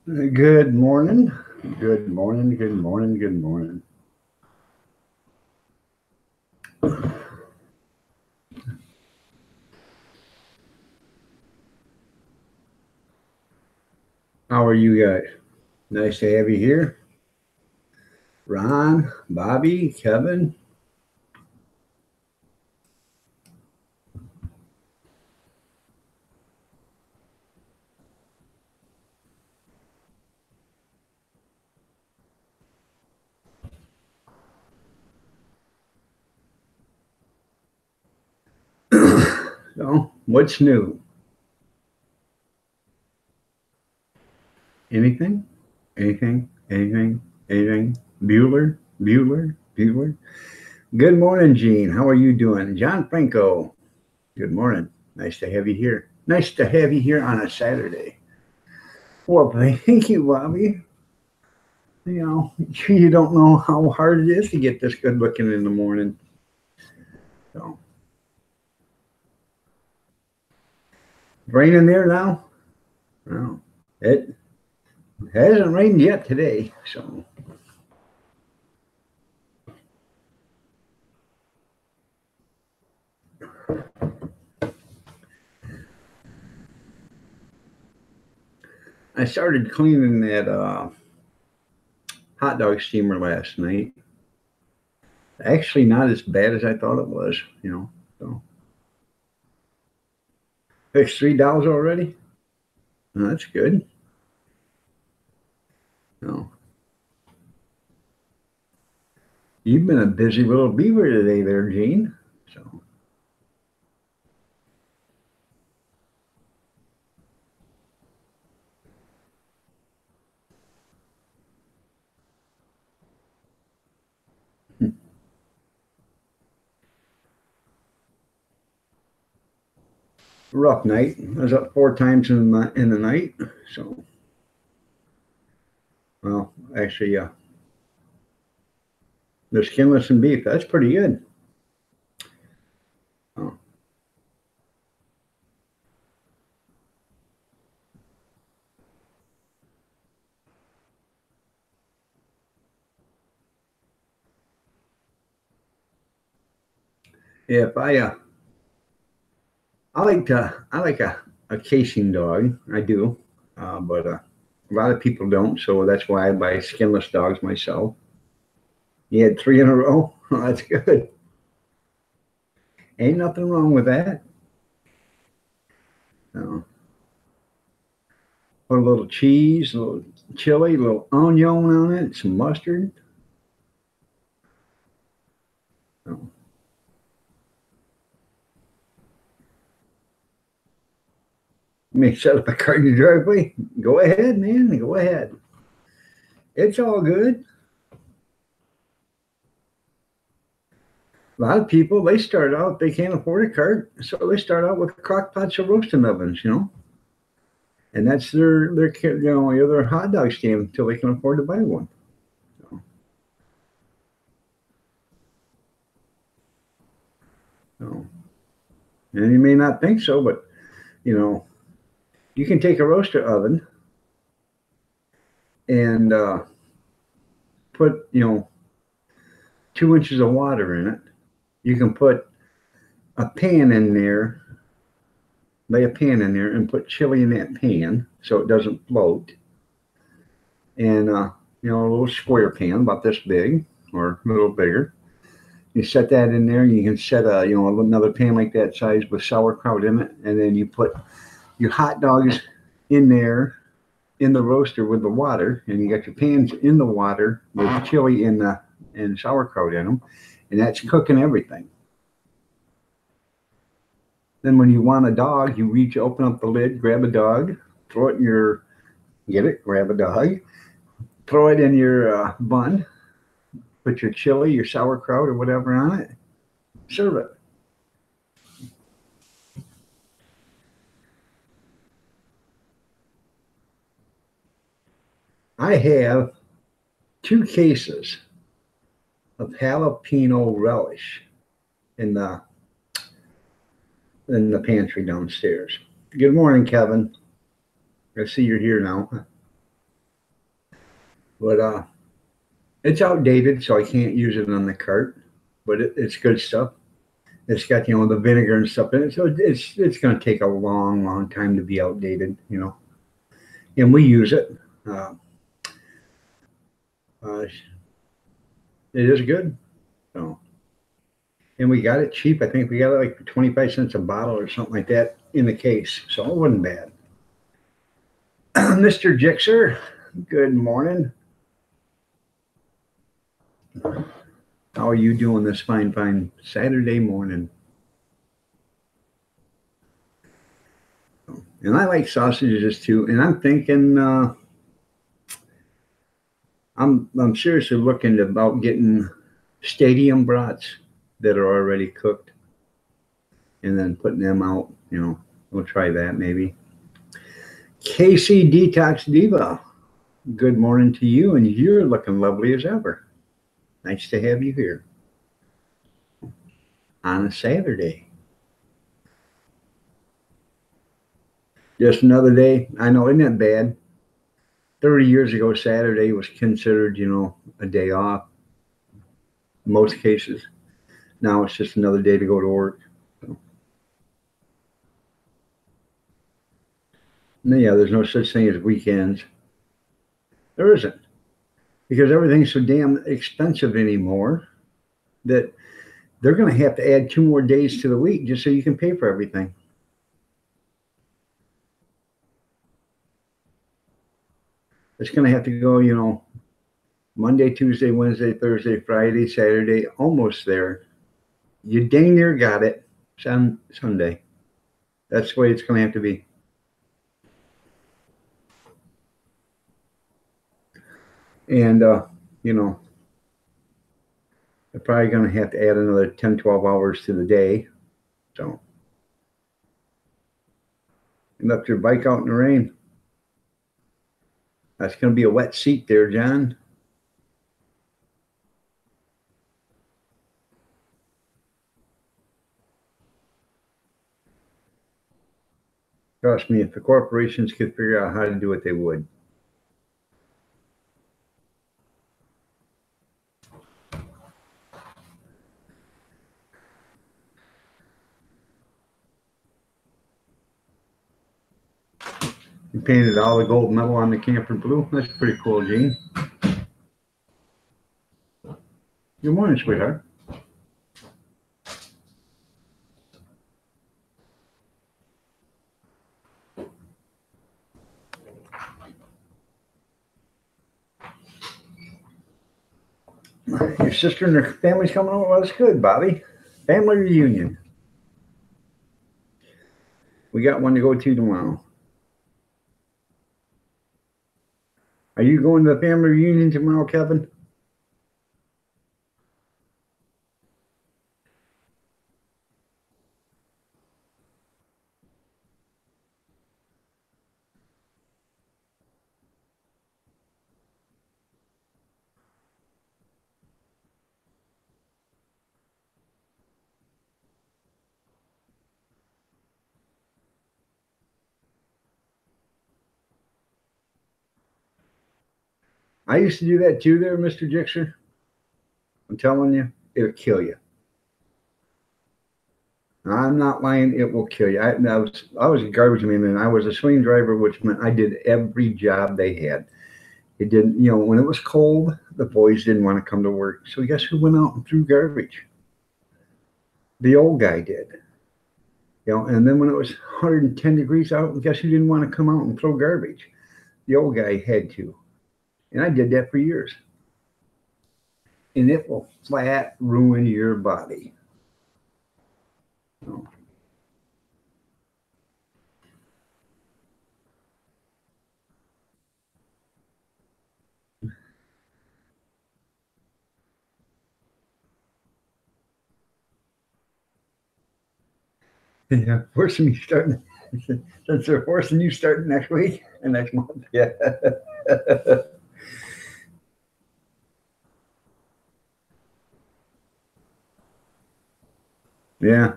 Good morning. Good morning. Good morning. Good morning. How are you guys? Nice to have you here. Ron, Bobby, Kevin. So, what's new? Anything? Anything? Anything? Anything? Bueller? Bueller? Bueller? Good morning, Gene. How are you doing? John Franco. Good morning. Nice to have you here. Nice to have you here on a Saturday. Well, thank you, Bobby. You don't know how hard it is to get this good looking in the morning. So, raining there now? No, it hasn't rained yet today. So, I started cleaning that hot dog steamer last night. Actually, not as bad as I thought it was. So, fixed $3 already? Oh, that's good. No, you've been a busy little beaver today, there, Gene. So, rough night. I was up 4 times in the night. So, well, actually, yeah, the skinless and beef. That's pretty good. Oh, if I like a casing dog. I do, but a lot of people don't. So that's why I buy skinless dogs myself. You had three in a row. Oh, that's good. Ain't nothing wrong with that. No. Put a little cheese, a little chili, a little onion on it, some mustard. No. Me set up a car in your driveway. Go ahead, man. Go ahead. It's all good. A lot of people they start out they can't afford a cart, so they start out with crock pots or roasting ovens, and that's their hot dog stand until they can afford to buy one. So, so, and you may not think so, but you know you can take a roaster oven and put 2 inches of water in it. You can put a pan in there, lay a pan in there, and put chili in that pan so it doesn't float. And a little square pan about this big or a little bigger. You set that in there. You can set another pan like that size with sauerkraut in it, and then you put your hot dogs in there in the roaster with the water, and you got your pans in the water with the chili and sauerkraut in them, and that's cooking everything. Then when you want a dog, you open up the lid, grab a dog, throw it in your get it, grab a dog, throw it in your bun, put your chili, your sauerkraut, or whatever on it, serve it. I have 2 cases of jalapeno relish in the pantry downstairs. Good morning, Kevin. I see you're here now. But it's outdated, so I can't use it on the cart. But it's good stuff. It's got the vinegar and stuff in it, so it's going to take a long, long time to be outdated. And we use it. Uh, uh, it is good. So, and we got it cheap. I think we got it like for 25 cents a bottle or something like that in the case. So it wasn't bad. Mr. Jixer, good morning. How are you doing this fine, fine Saturday morning? And I like sausages too. And I'm thinking, I'm seriously looking about getting stadium brats that are already cooked, and then putting them out. We'll try that maybe. Casey Detox Diva, good morning to you, and you're looking lovely as ever. Nice to have you here on a Saturday. Just another day. I know, isn't that bad? 30 years ago, Saturday was considered, a day off in most cases. Now it's just another day to go to work. So, yeah, there's no such thing as weekends. There isn't, because everything's so damn expensive anymore that they're going to have to add 2 more days to the week just so you can pay for everything. It's going to have to go, Monday, Tuesday, Wednesday, Thursday, Friday, Saturday, almost there. You dang near got it. Sunday. That's the way it's going to have to be. And, they're probably going to have to add another 10, 12 hours to the day. So, you left your bike out in the rain. That's going to be a wet seat there, John. Trust me, if the corporations could figure out how to do it, they would. You painted all the gold metal on the camper blue. That's pretty cool, Gene. Good morning, sweetheart. Your sister and her family's coming over. Well, that's good, Bobby. Family reunion. We got one to go to tomorrow. Are you going to the family reunion tomorrow, Kevin? I used to do that too there, Mr. Jixer. I'm telling you, it'll kill you. I'm not lying. It will kill you. I was a garbage man, and I was a swing driver, which meant I did every job they had. It didn't, when it was cold, the boys didn't want to come to work. So guess who went out and threw garbage? The old guy did. And then when it was 110 degrees out, guess who didn't want to come out and throw garbage? The old guy had to. And I did that for years. And it will flat ruin your body. So, yeah, forcing me starting since they're forcing you starting next week and next month. Yeah. Yeah.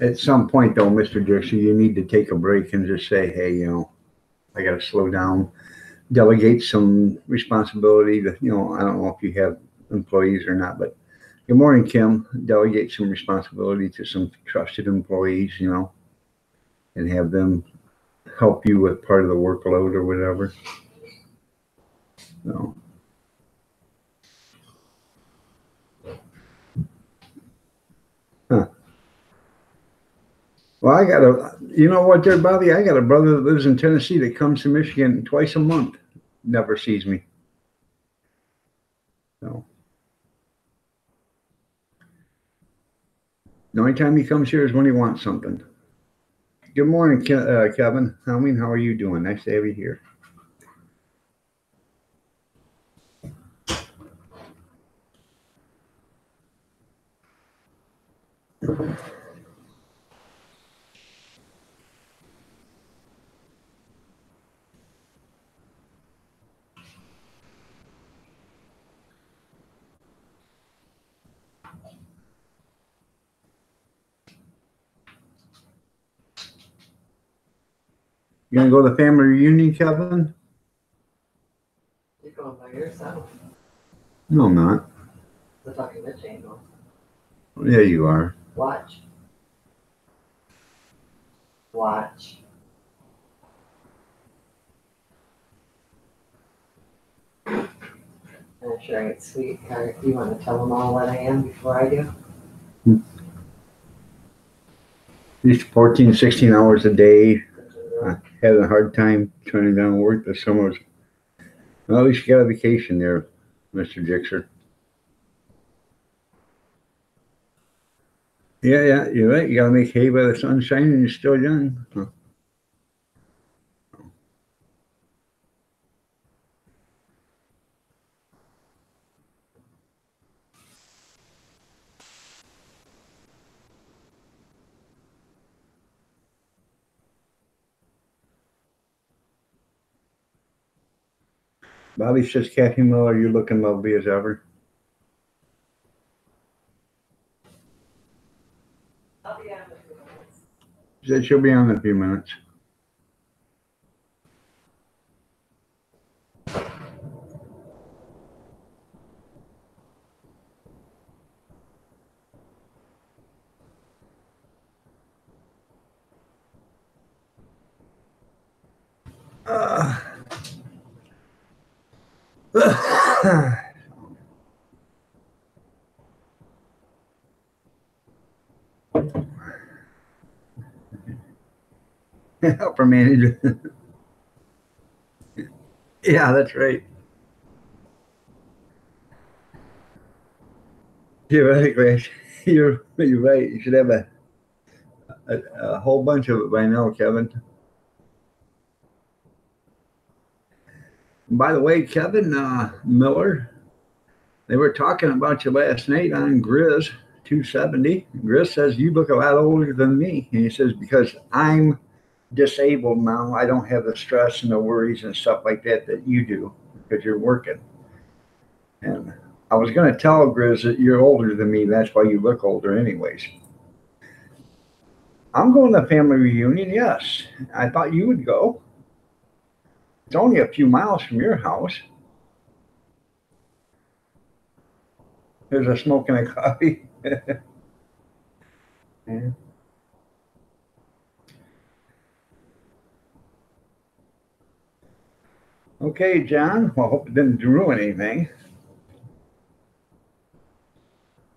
At some point, though, Mr. Dixon, you need to take a break and just say, hey, I got to slow down, delegate some responsibility to, I don't know if you have employees or not, but good morning, Kim. Delegate some responsibility to some trusted employees, and have them help you with part of the workload or whatever. So. Huh. Well, you know what there, Bobby? I got a brother that lives in Tennessee that comes to Michigan twice a month. Never sees me. So. The only time he comes here is when he wants something. Good morning, Kevin. How are you doing? Nice to have you here. You gonna go to the family reunion, Kevin? You're going by yourself. No, I'm not. The fucking Mitch angle. Yeah, you are. Watch. Watch. I'm sure it's sweet. You want to tell them all what I am before I do? Just 14, 16 hours a day. I had a hard time turning down work this summer. Well, at least you got a vacation there, Mr. Dixer. Yeah, you're right. You gotta make hay by the sunshine and you're still young. Huh. Bobby says, Kathy Miller, you're looking lovely as ever. I'll be on in a few minutes. She said she'll be on in a few minutes. Upper manager. Yeah, that's right. Theoretically, you're right. You should have a whole bunch of it by now, Kevin. And by the way, Kevin Miller, they were talking about you last night on Grizz 270. Grizz says you look a lot older than me. And he says, because I'm disabled now, I don't have the stress and the worries and stuff like that you do because you're working. And I was going to tell Grizz that you're older than me. That's why you look older anyways. I'm going to the family reunion, yes. I thought you would go. It's only a few miles from your house. There's a smoke and a coffee. Yeah. Okay, John. Well, hope it didn't ruin anything.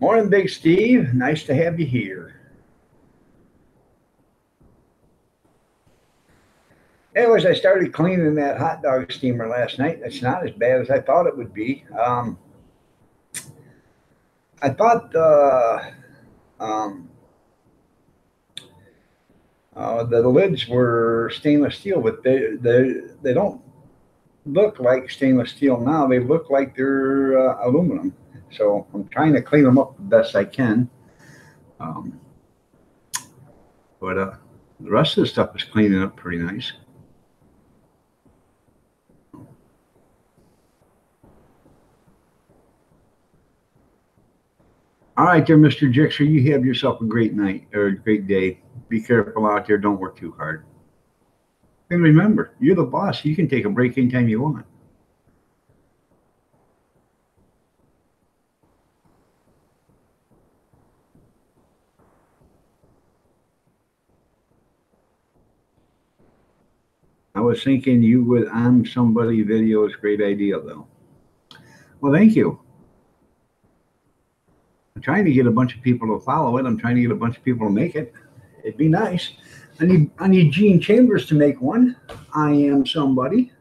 Morning, Big Steve. Nice to have you here. Anyways, I started cleaning that hot dog steamer last night. It's not as bad as I thought it would be. I thought the lids were stainless steel, but they don't look like stainless steel now. They look like they're aluminum. So I'm trying to clean them up the best I can. But the rest of the stuff is cleaning up pretty nice. All right, there, Mr. Jixer. You have yourself a great night or a great day. Be careful out there. Don't work too hard. And remember, you're the boss. You can take a break anytime you want. I was thinking you would on somebody video is a great idea, though. Well, thank you. I'm trying to get a bunch of people to follow it. I'm trying to get a bunch of people to make it. It'd be nice. I need Gene Chambers to make one. I am somebody.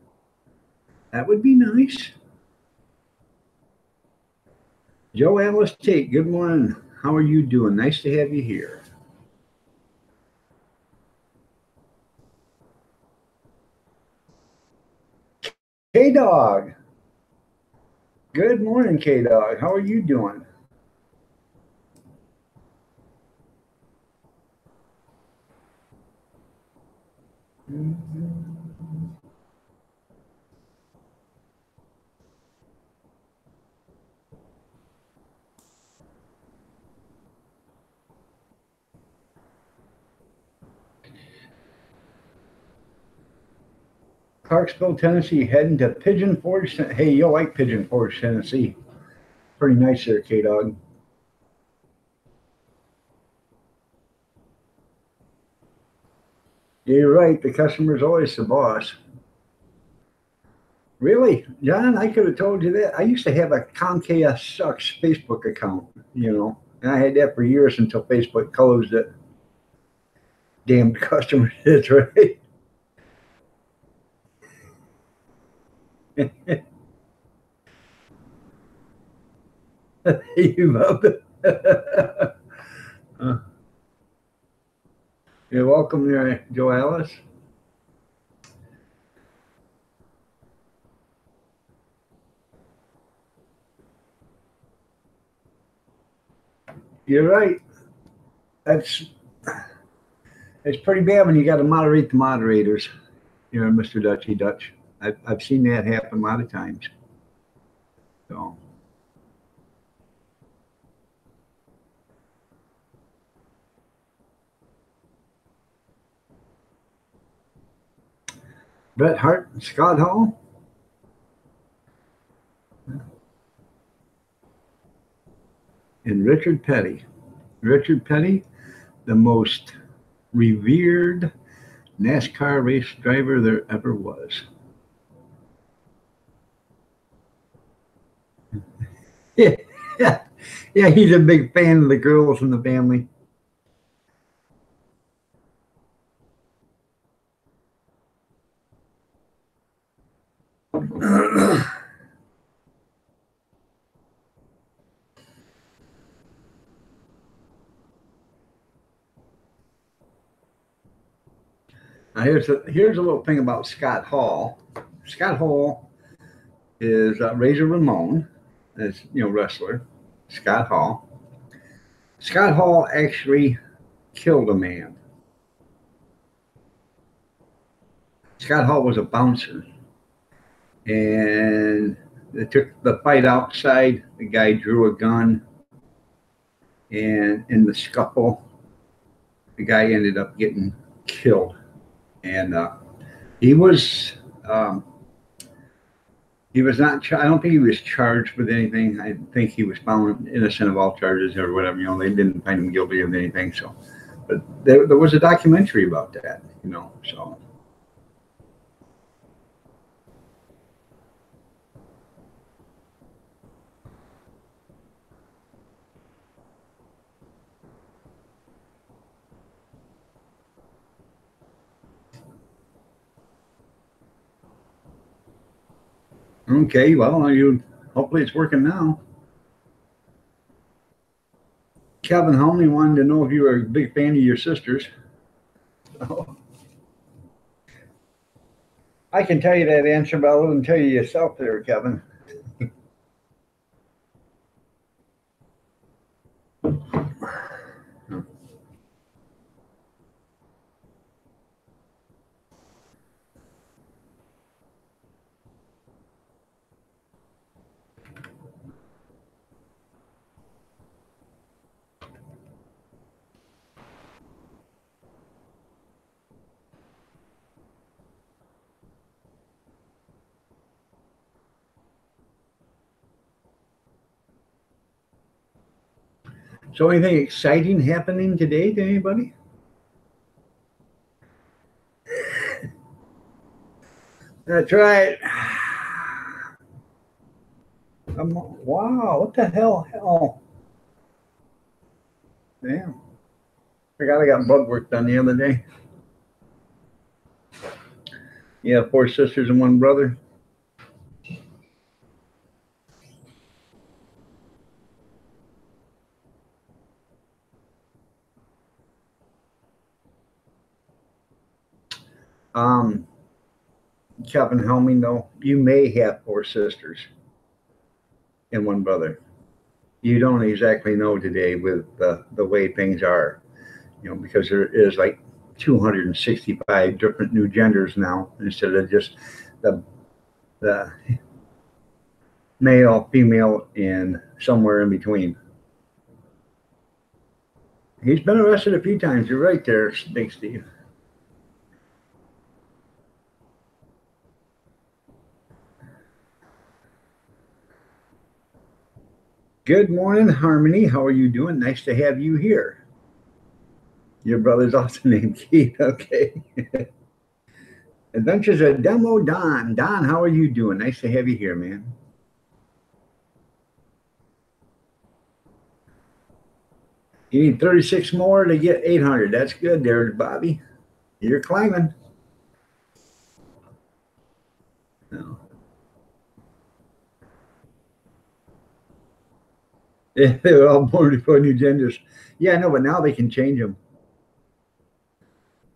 That would be nice. Joe Alice Tate, good morning. How are you doing? Nice to have you here. K-Dog. Good morning, K-Dog. How are you doing? Clarksville, Tennessee, heading to Pigeon Forge. Hey, you'll like Pigeon Forge, Tennessee. Pretty nice there, K-Dog. You're right. The customer's always the boss. Really, John? I could have told you that. I used to have a Comcast Sucks Facebook account, and I had that for years until Facebook closed it. Damn customer, that's right. You love it. You're welcome there, Joe Alice. You're right. That's it's pretty bad when you got to moderate the moderators. Mr. Dutchy Dutch. I've seen that happen a lot of times. So. Bret Hart, Scott Hall. And Richard Petty. Richard Petty, the most revered NASCAR race driver there ever was. Yeah, yeah, he's a big fan of the girls in the family. Now here's a little thing about Scott Hall. Scott Hall is Razor Ramon, as wrestler. Scott Hall. Scott Hall actually killed a man. Scott Hall was a bouncer, and they took the fight outside. The guy drew a gun, and in the scuffle, the guy ended up getting killed. And he was not. I don't think he was charged with anything. I think he was found innocent of all charges or whatever. They didn't find him guilty of anything. So, but there was a documentary about that. So. Okay, well, hopefully it's working now. Kevin Holney wanted to know if you were a big fan of your sisters. Oh. I can tell you that answer, but I wouldn't tell you yourself there, Kevin. So anything exciting happening today to anybody? That's right. Wow, what the hell? Oh, damn. Forgot I got blood work done the other day. Yeah, 4 sisters and 1 brother. Um, Kevin Helming, though, you may have 4 sisters and 1 brother. You don't exactly know today with the way things are, because there is like 265 different new genders now instead of just the the male, female, and somewhere in between. He's been arrested a few times. You're right there, Big Steve. Good morning, Harmony. How are you doing? Nice to have you here. Your brother's also named Keith. Okay. Adventures of Demo Don. Don, how are you doing? Nice to have you here, man. You need 36 more to get 800. That's good there, Bobby. You're climbing. No. Yeah, they were all born before new genders. Yeah, no, but now they can change them.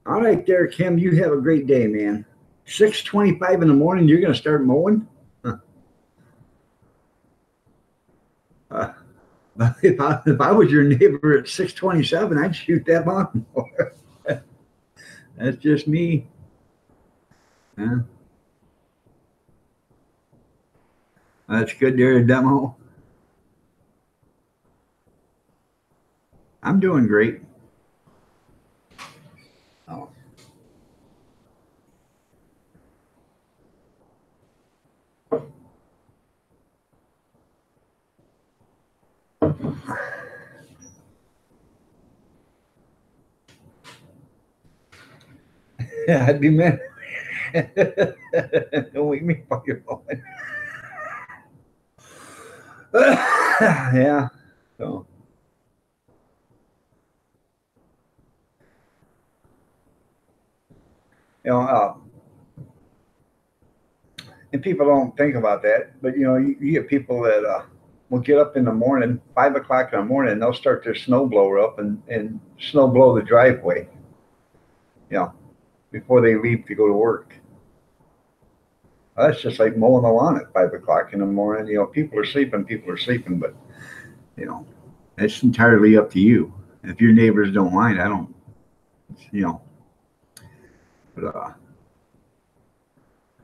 All right, there, Kim. You have a great day, man. 6:25 in the morning. You're going to start mowing. Huh. Uh, if I was your neighbor at 6:27, I'd shoot that lawnmower. That's just me. Huh? That's good there, demo. I'm doing great. Oh. Yeah, I'd be mad. Don't wake me up your phone. Yeah. So you know, and people don't think about that, but you get people that will get up in the morning, 5 o'clock in the morning, and they'll start their snow blower up and snow blow the driveway, before they leave to go to work. That's just like mowing the lawn at 5 o'clock in the morning. People are sleeping, but you know, it's entirely up to you. If your neighbors don't mind, I don't, you know, but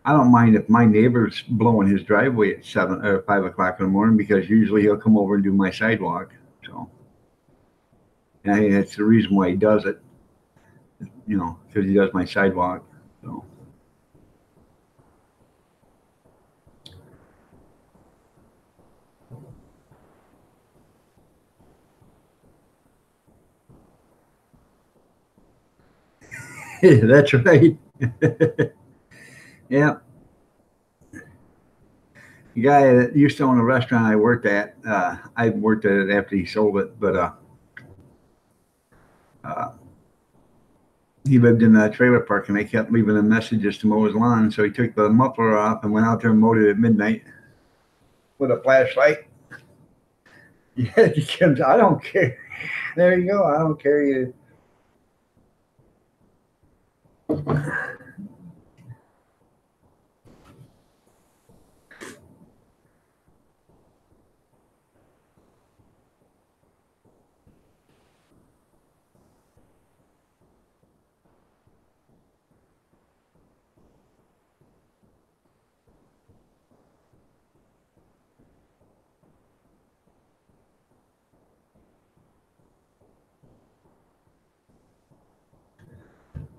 I don't mind if my neighbor's blowing his driveway at 7 or 5 o'clock in the morning because usually he'll come over and do my sidewalk. So, and I think that's the reason why he does it, because he does my sidewalk. So, that's right. Yeah. The guy that used to own a restaurant I worked at, I worked at it after he sold it, but uh, he lived in a trailer park and they kept leaving him messages to mow his lawn. So he took the muffler off and went out there and mowed it at midnight with a flashlight. Yeah, he comes, I don't care. There you go. I don't care either.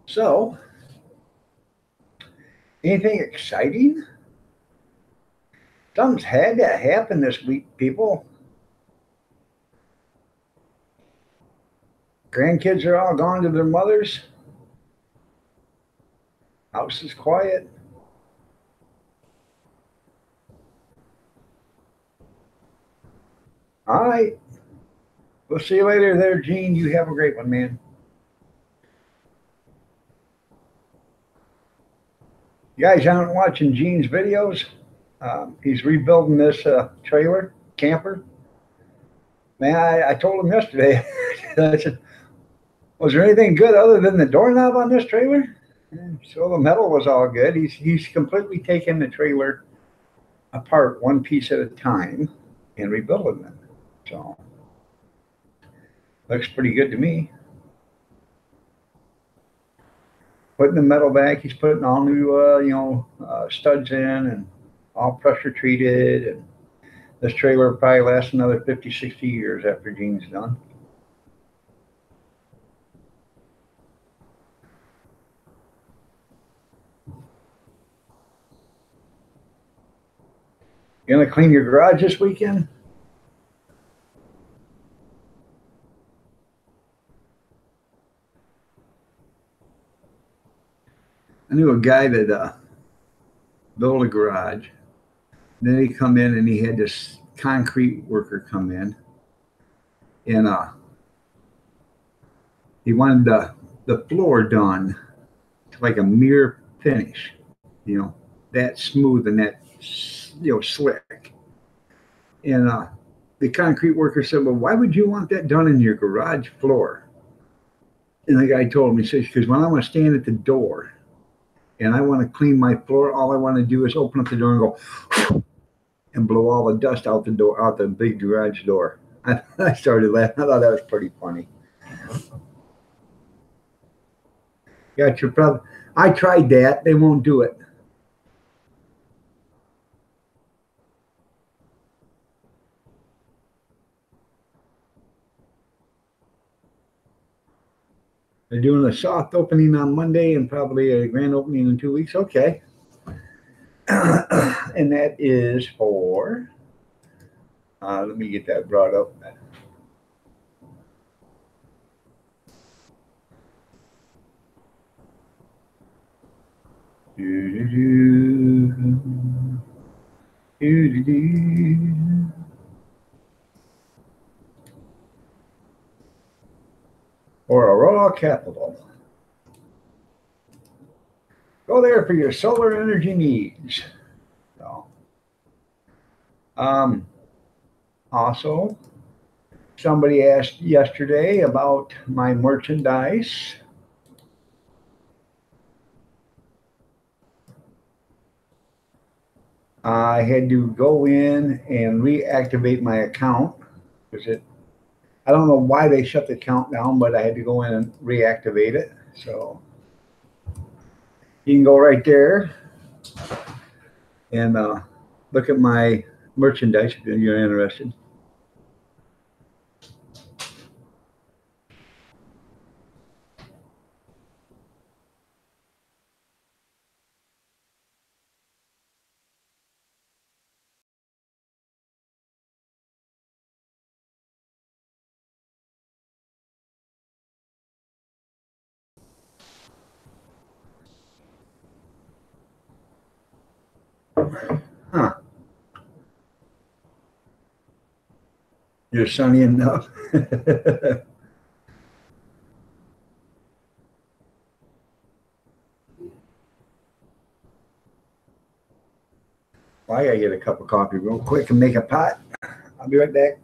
So, anything exciting? Something's had to happen this week, people. Grandkids are all gone to their mothers. House is quiet. All right. We'll see you later there, Gene. You have a great one, man. You guys aren't watching Gene's videos. He's rebuilding this trailer, camper. Man, I told him yesterday, I said, was there anything good other than the doorknob on this trailer? So the metal was all good. He's completely taken the trailer apart one piece at a time and rebuilding it. So looks pretty good to me. Putting the metal back, he's putting all new studs in and all pressure treated. And this trailer will probably last another 50, 60 years after Gene's done. You gonna clean your garage this weekend? I knew a guy that built a garage. Then he come in and he had this concrete worker come in, and he wanted the floor done to like a mirror finish, that smooth and that slick. And the concrete worker said, "Well, why would you want that done in your garage floor?" And the guy told him, he says, "Because when I want to stand at the door and I want to clean my floor, all I want to do is open up the door and go and blow all the dust out the door, out the big garage door." I started laughing. I thought that was pretty funny. Got your problem. I tried that. They won't do it. They're doing a soft opening on Monday and probably a grand opening in 2 weeks. Okay. And that is for, let me get that brought up. Or Aurora Capital. Go there for your solar energy needs. So, also, somebody asked yesterday about my merchandise. I had to go in and reactivate my account because I don't know why they shut the account down, but I had to go in and reactivate it. So you can go right there and look at my merchandise if you're interested. Huh. You're sunny enough. Well, I gotta get a cup of coffee real quick and make a pot. I'll be right back.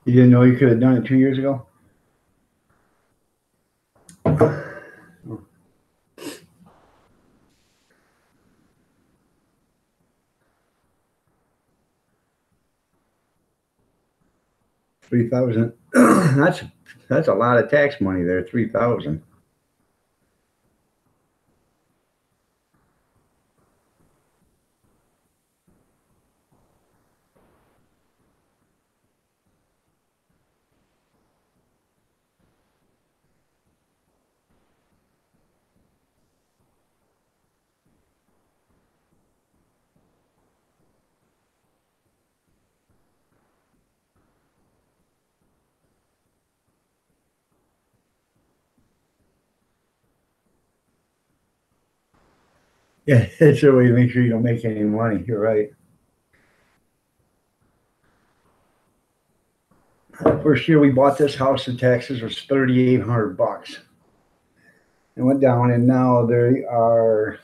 You didn't know you could have done it 2 years ago? 3,000. That's a lot of tax money there. 3,000. Yeah, it's a way to make sure you don't make any money. You're right. First year we bought this house, the taxes was $3,800. It went down, and now they are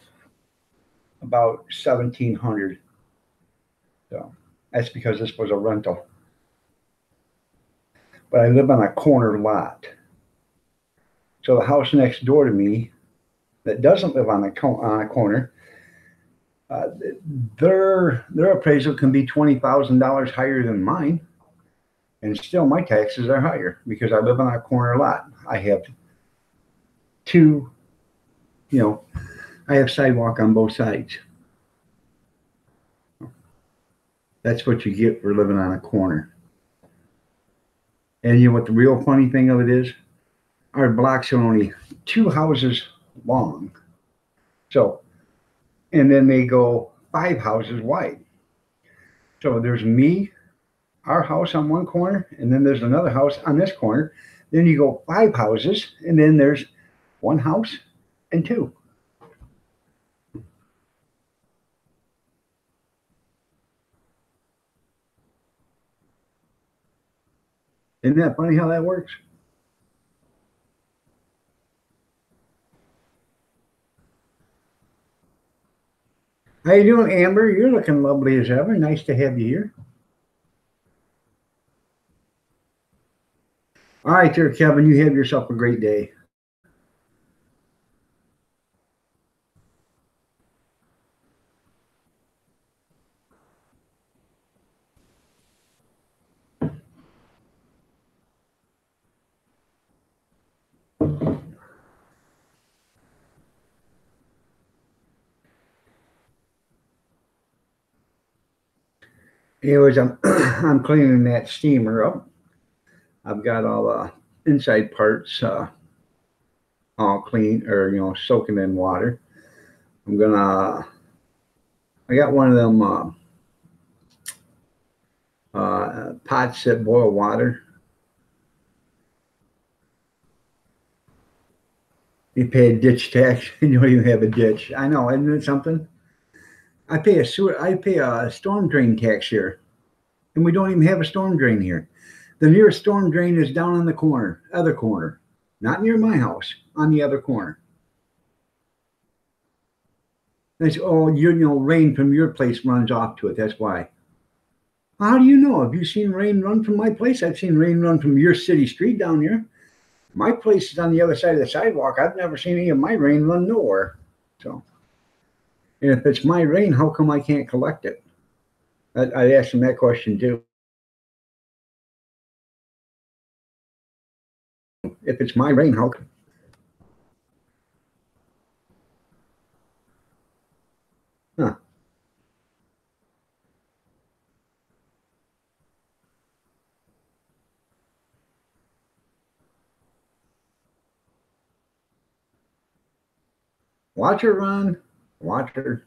about 1,700. So that's because this was a rental. But I live on a corner lot. So the house next door to me that doesn't live on a corner, uh, their appraisal can be $20,000 higher than mine, and still my taxes are higher because I live on a corner lot. I have two, you know, I have sidewalk on both sides. That's what you get for living on a corner. And you know what the real funny thing of it is? Our blocks are only 2 houses long. So, and then they go 5 houses wide. So there's me, our house on one corner, and then there's another house on this corner. Then you go 5 houses, and then there's one house and two. Isn't that funny how that works? How you doing, Amber? You're looking lovely as ever. Nice to have you here. All right, there, Kevin. You have yourself a great day. Anyways, I'm I'm cleaning that steamer up. I've got all the inside parts all clean or soaking in water. I'm gonna. I got one of them pots that boil water. You pay a ditch tax and you don't even have a ditch. I know, isn't it something? I pay a storm drain tax here, and we don't even have a storm drain here. The nearest storm drain is down on the corner, other corner, not near my house, on the other corner. They say, oh, rain from your place runs off to it. That's why. How do you know? Have you seen rain run from my place? I've seen rain run from your city street down here. My place is on the other side of the sidewalk. I've never seen any of my rain run nowhere. So, and if it's my rain, how come I can't collect it? I asked him that question too. If it's my rain, how? Huh. Watch her run. Watch her.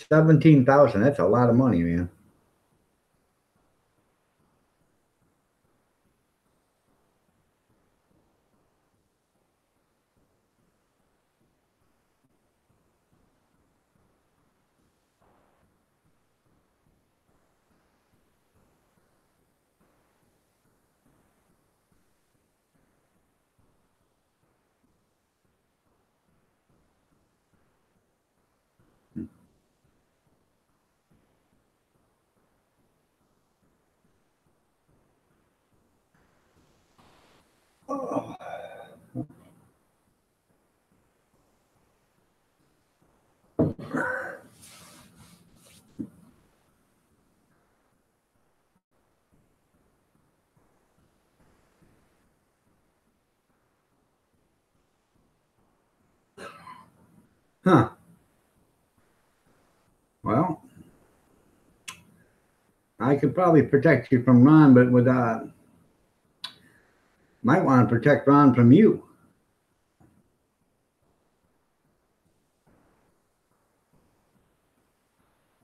17,000. That's a lot of money, man. Huh. Well, I could probably protect you from Ron, but might want to protect Ron from you.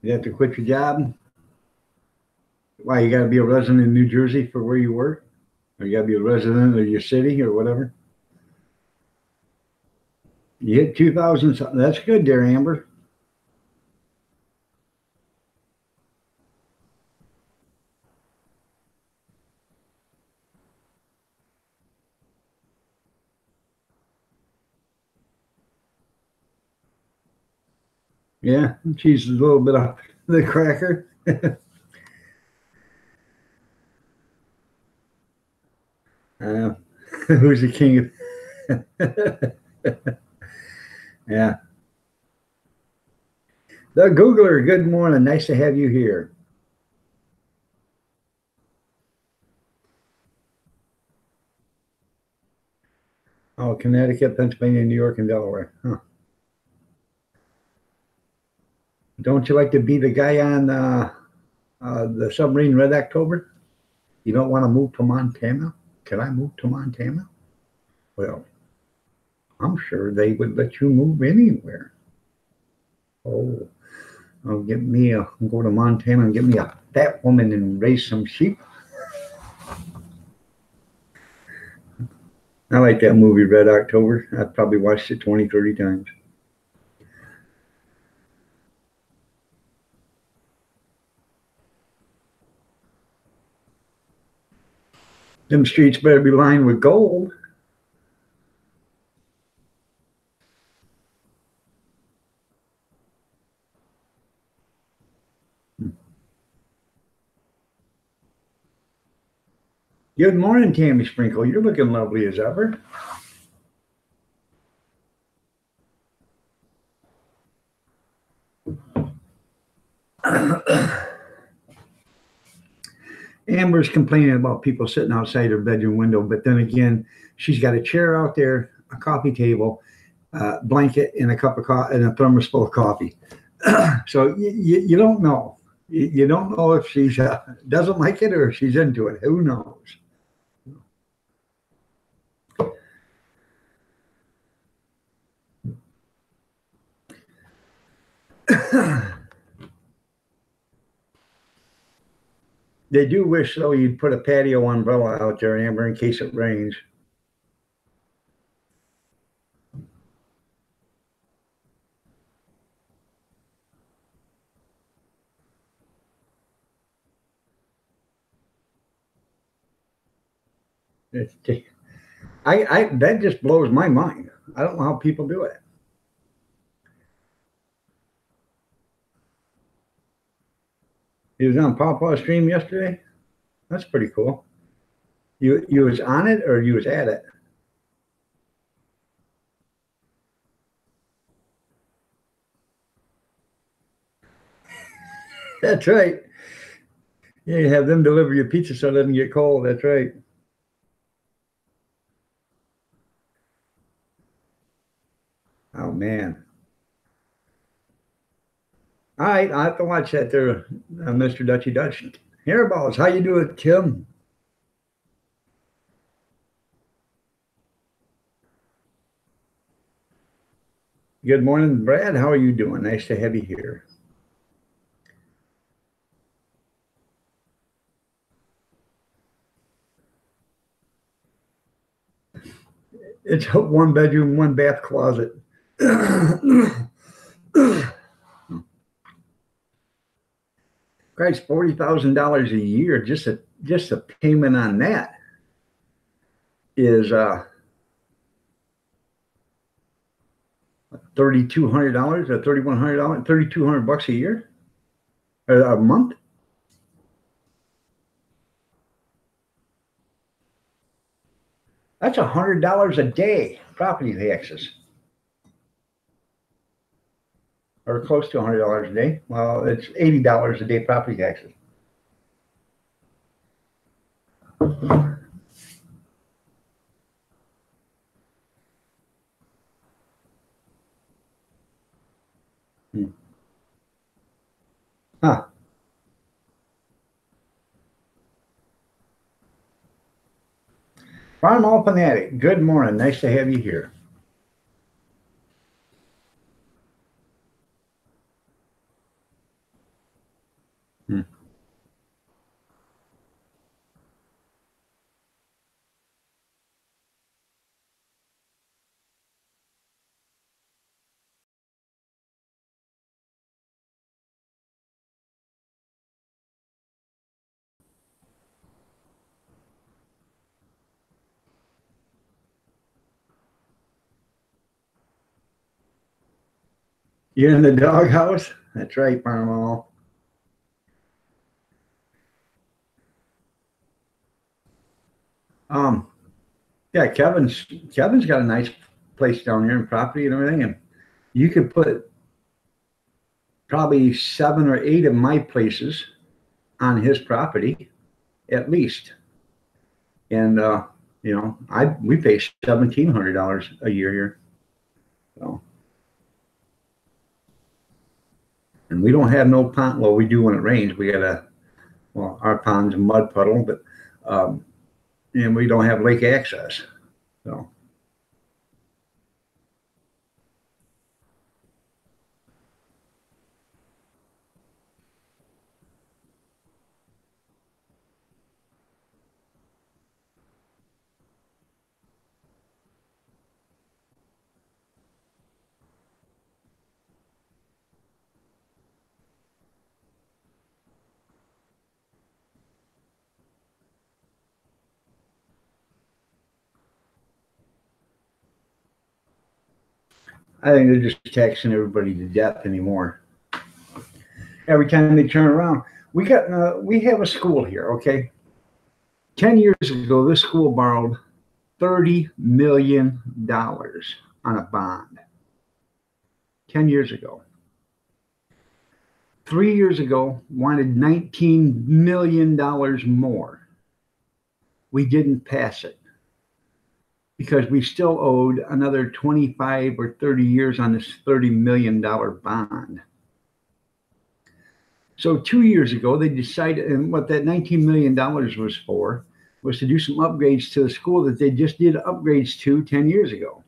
You have to quit your job. Why, you got to be a resident in New Jersey for where you work? Or you got to be a resident of your city or whatever? You hit 2,000 something. That's good there, Amber. Yeah, cheese is a little bit off the cracker. uh, who's the king of... Yeah. The Googler, good morning. Nice to have you here. Oh, Connecticut, Pennsylvania, New York, and Delaware. Huh. Don't you like to be the guy on the submarine Red October? You don't want to move to Montana? Can I move to Montana? Well, I'm sure they would let you move anywhere. Oh, I'll go to Montana and get me a fat woman and raise some sheep. I like that movie, Red October. I've probably watched it 20, 30 times. Them streets better be lined with gold. Good morning, Tammy Sprinkle. You're looking lovely as ever. Amber's complaining about people sitting outside her bedroom window, but then again, she's got a chair out there, a coffee table, blanket, and a cup of coffee, and a thermos full of coffee. So you don't know. You don't know if she doesn't like it or if she's into it. Who knows? They do wish, though, you'd put a patio umbrella out there, Amber, in case it rains. That just blows my mind. I don't know how people do it. He was on Pawpaw's stream yesterday. That's pretty cool. You was on it or you was at it? That's right. Yeah, you have them deliver your pizza so it doesn't get cold. That's right. Oh man. All right, I'll have to watch that there, Mr. Dutchy Dutch. Hairballs, how you doing, Kim? Good morning, Brad. How are you doing? Nice to have you here. It's a one bedroom, one bath closet. Christ, $40,000 a year, just a payment on that is $3,200 or $3,100, $3,200 a year or a month. That's $100 a day property taxes, or close to $100 a day. Well, it's $80 a day property taxes. Huh. Farm All Fanatic, good morning. Nice to have you here. Hmm. You're in the doghouse? That's right, Farm All. Um, yeah, Kevin's got a nice place down here and property and everything, and you could put probably 7 or 8 of my places on his property at least. And we pay $1,700 a year here. So, and we don't have no pond. Well, we do when it rains. We got our pond's a mud puddle, but and we don't have lake access. So I think they're just taxing everybody to death anymore. Every time they turn around, we have a school here. Okay, 10 years ago, this school borrowed $30 million on a bond. 10 years ago. 3 years ago, wanted $19 million more. We didn't pass it because we still owed another 25 or 30 years on this $30 million bond. So 2 years ago, they decided, and what that $19 million was for was to do some upgrades to the school that they just did upgrades to 10 years ago.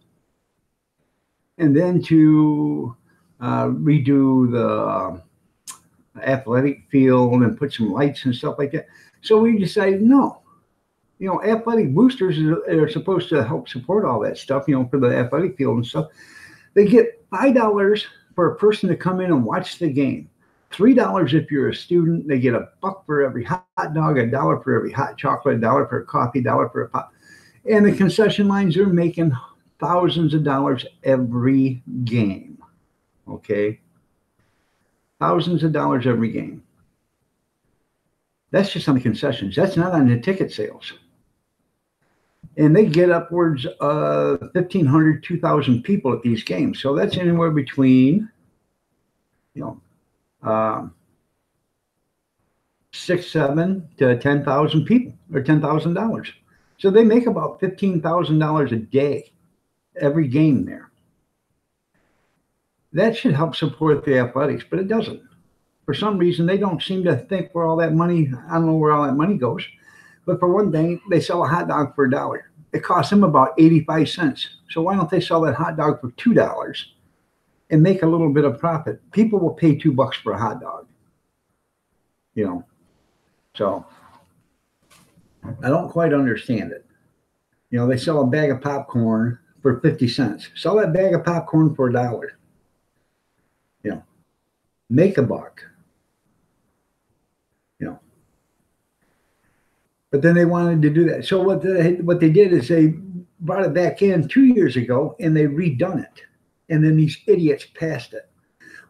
And then to redo the athletic field and put some lights and stuff like that. So we decided, no, athletic boosters are supposed to help support all that stuff, for the athletic field and stuff. They get $5 for a person to come in and watch the game. $3 if you're a student. They get $1 for every hot dog, $1 for every hot chocolate, $1 for a coffee, $1 for a pop. And the concession lines are making thousands of dollars every game. Okay. Thousands of dollars every game. That's just on the concessions. That's not on the ticket sales. And they get upwards of 1,500, 2,000 people at these games. So that's anywhere between, 6,7 to 10,000 people, or $10,000. So they make about $15,000 a day every game there. That should help support the athletics, but it doesn't. For some reason, they don't seem to think where all that money, I don't know where all that money goes. But for one thing, they sell a hot dog for $1. It costs them about 85 cents. So why don't they sell that hot dog for $2 and make a little bit of profit? People will pay $2 for a hot dog. So I don't quite understand it. They sell a bag of popcorn for 50 cents. Sell that bag of popcorn for $1. Make a buck. But then they wanted to do that. So what they did is they brought it back in 2 years ago and they redone it. And then these idiots passed it.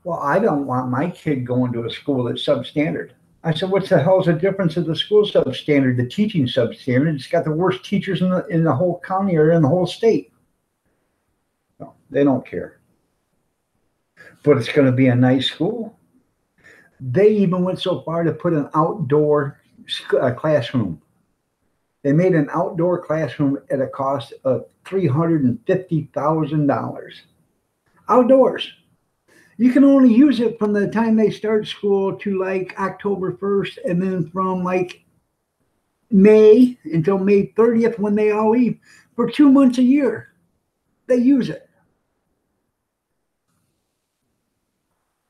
Well, I don't want my kid going to a school that's substandard. I said, what the hell is the difference of the school substandard, the teaching substandard? It's got the worst teachers in the whole county or in the whole state. No, they don't care. But it's going to be a nice school. They even went so far to put an outdoor classroom. They made an outdoor classroom at a cost of $350,000. Outdoors. You can only use it from the time they start school to like October 1st, and then from like May until May 30th when they all leave. For 2 months a year, they use it.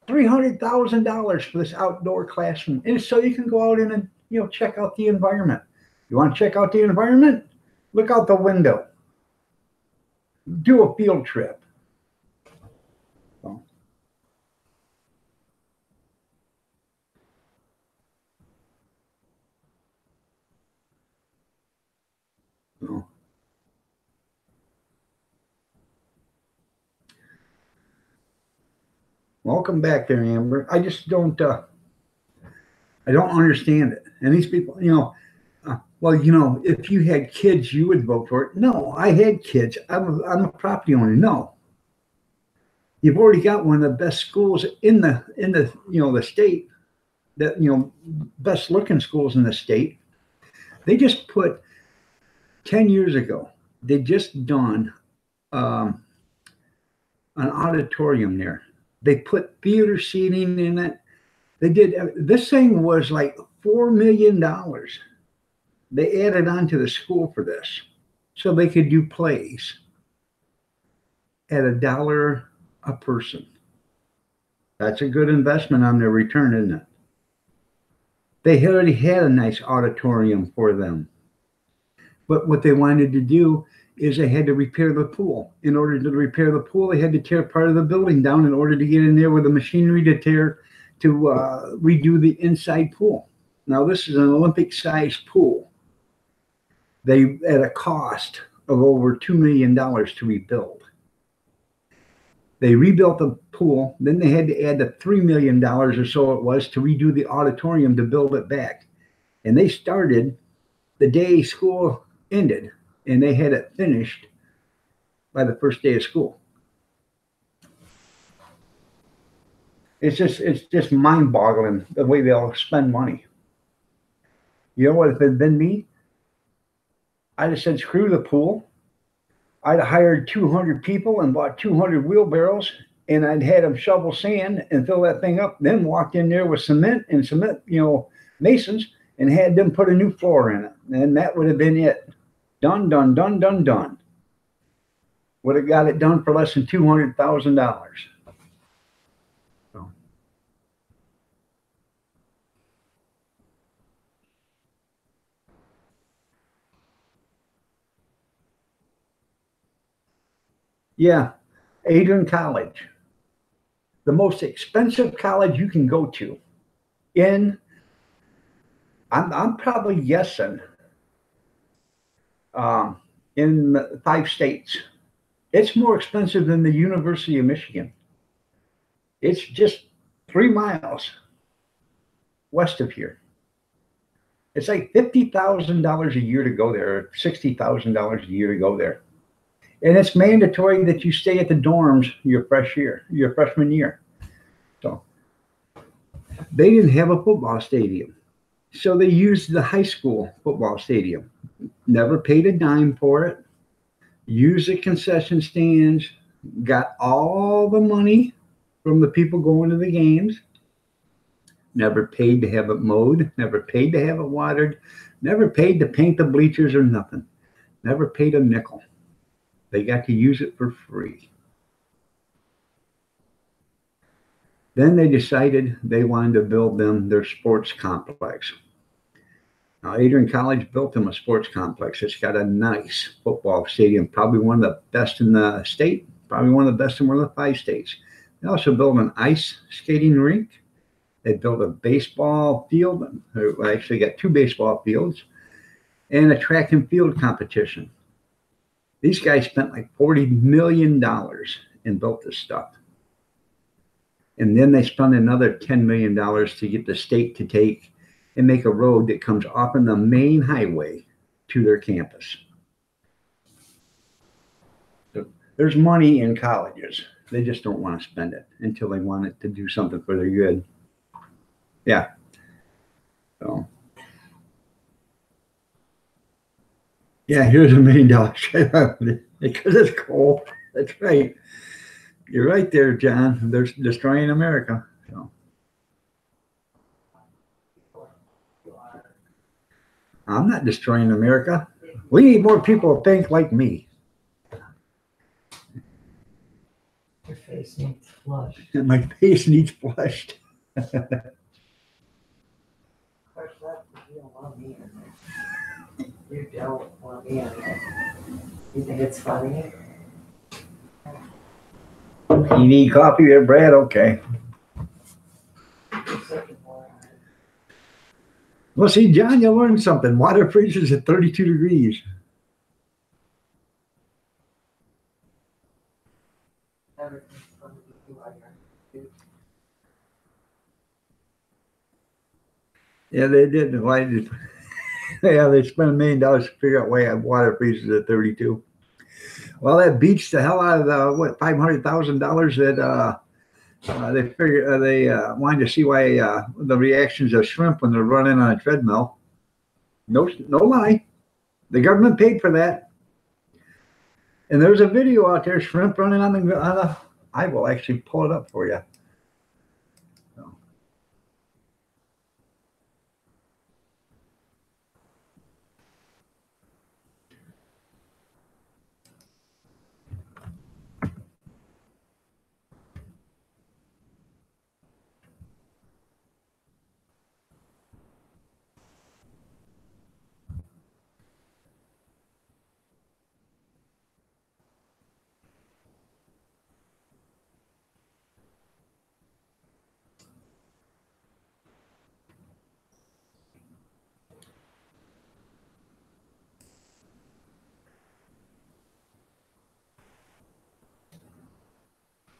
$300,000 for this outdoor classroom. And so you can go out and, check out the environment. You want to check out the environment? Look out the window. Do a field trip. So. So. Welcome back there, Amber. I just don't understand it. And these people, if you had kids, you would vote for it. No, I had kids. I'm a property owner. No. You've already got one of the best schools in the the state, that best looking schools in the state. They just put 10 years ago, they just done an auditorium there. They put theater seating in it. They did, this thing was like $4 million. They added on to the school for this so they could do plays at $1 a person. That's a good investment on their return, isn't it? They already had a nice auditorium for them. But what they wanted to do is they had to repair the pool. In order to repair the pool, they had to tear part of the building down in order to get in there with the machinery to redo the inside pool. Now, this is an Olympic-sized pool. They at a cost of over $2 million to rebuild. They rebuilt the pool, then they had to add the $3 million or so it was to redo the auditorium to build it back. And they started the day school ended, and they had it finished by the first day of school. It's just mind-boggling the way they all spend money. You know what? If it had been me, I'd have said, screw the pool. I'd have hired 200 people and bought 200 wheelbarrows, and I'd had them shovel sand and fill that thing up, then walked in there with cement, masons, and had them put a new floor in it. And that would have been it. Done, done, done, done, done. Would have got it done for less than $200,000. So. Yeah, Adrian College. The most expensive college you can go to I'm probably guessing in 5 states. It's more expensive than the University of Michigan. It's just 3 miles west of here. It's like $50,000 a year to go there, or $60,000 a year to go there. And it's mandatory that you stay at the dorms your freshman year. So they didn't have a football stadium. So they used the high school football stadium. Never paid a dime for it. Used the concession stands. Got all the money from the people going to the games. Never paid to have it mowed. Never paid to have it watered. Never paid to paint the bleachers or nothing. Never paid a nickel. They got to use it for free. Then they decided they wanted to build them their sports complex. Now, Adrian College built them a sports complex. It's got a nice football stadium, probably one of the best in the state, probably one of the best in one of the 5 states. They also built an ice skating rink. They built a baseball field. They actually got 2 baseball fields and a track and field competition. These guys spent like $40 million and built this stuff. And then they spent another $10 million to get the state to take and make a road that comes off on the main highway to their campus. So there's money in colleges. They just don't want to spend it until they want it to do something for their good. Yeah. So. Yeah, here's $1 million because it's coal. That's right. You're right there, John. They're destroying America. So I'm not destroying America. We need more people to think like me. Your face needs flushed. My face needs flushed. Of course, you don't want me in there. You don't want me in there. You think it's funny? You need coffee there, Brad? Okay. You're such a moron. Well, see, John, you learned something. Water freezes at 32 degrees. Everything's funny with you while you're Yeah, they did. Why did? Yeah, they spent $1 million to figure out why water freezes at 32. Well, that beats the hell out of the what $500,000 that they figured they wanted to see why the reactions of shrimp when they're running on a treadmill. No, no lie. The government paid for that. And there's a video out there, shrimp running on the. I will actually pull it up for you. So.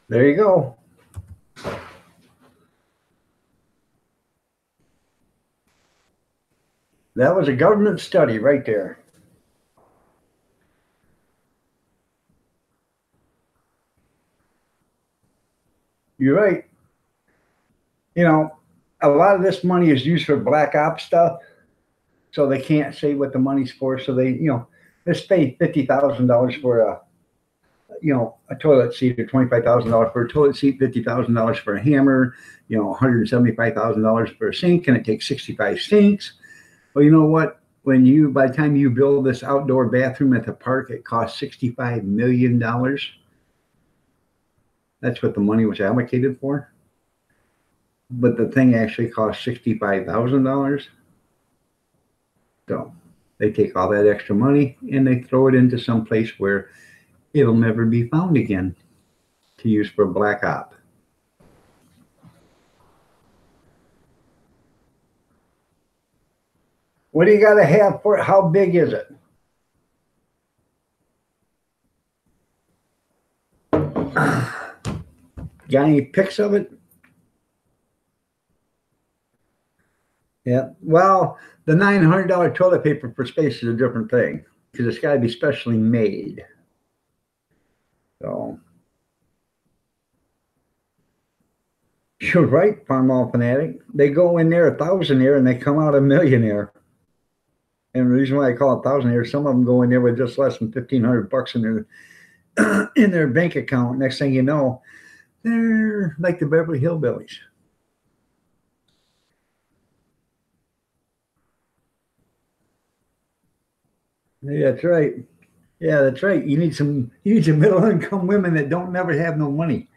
There you go. That was a government study right there. You're right. You know, a lot of this money is used for black ops stuff, so they can't say what the money's for. So they, let's pay $50,000 for a toilet seat, or $25,000 for a toilet seat, $50,000 for a hammer, $175,000 for a sink, and it takes 65 sinks. Well, you know what? By the time you build this outdoor bathroom at the park, it costs $65 million. That's what the money was allocated for. But the thing actually cost $65,000. So they take all that extra money and they throw it into some place where it'll never be found again to use for black op. What do you got to have for it? How big is it? Got any pics of it? Yeah. Well, the $900 toilet paper for space is a different thing because it's got to be specially made. So, you're right, Farmall Fanatic. They go in there a thousandaire and they come out a millionaire. And the reason why I call it thousandaire, some of them go in there with just less than $1,500 in their bank account. Next thing you know, they're like the Beverly Hillbillies. Yeah, that's right. Yeah, that's right. You need some middle income women that don't never have no money,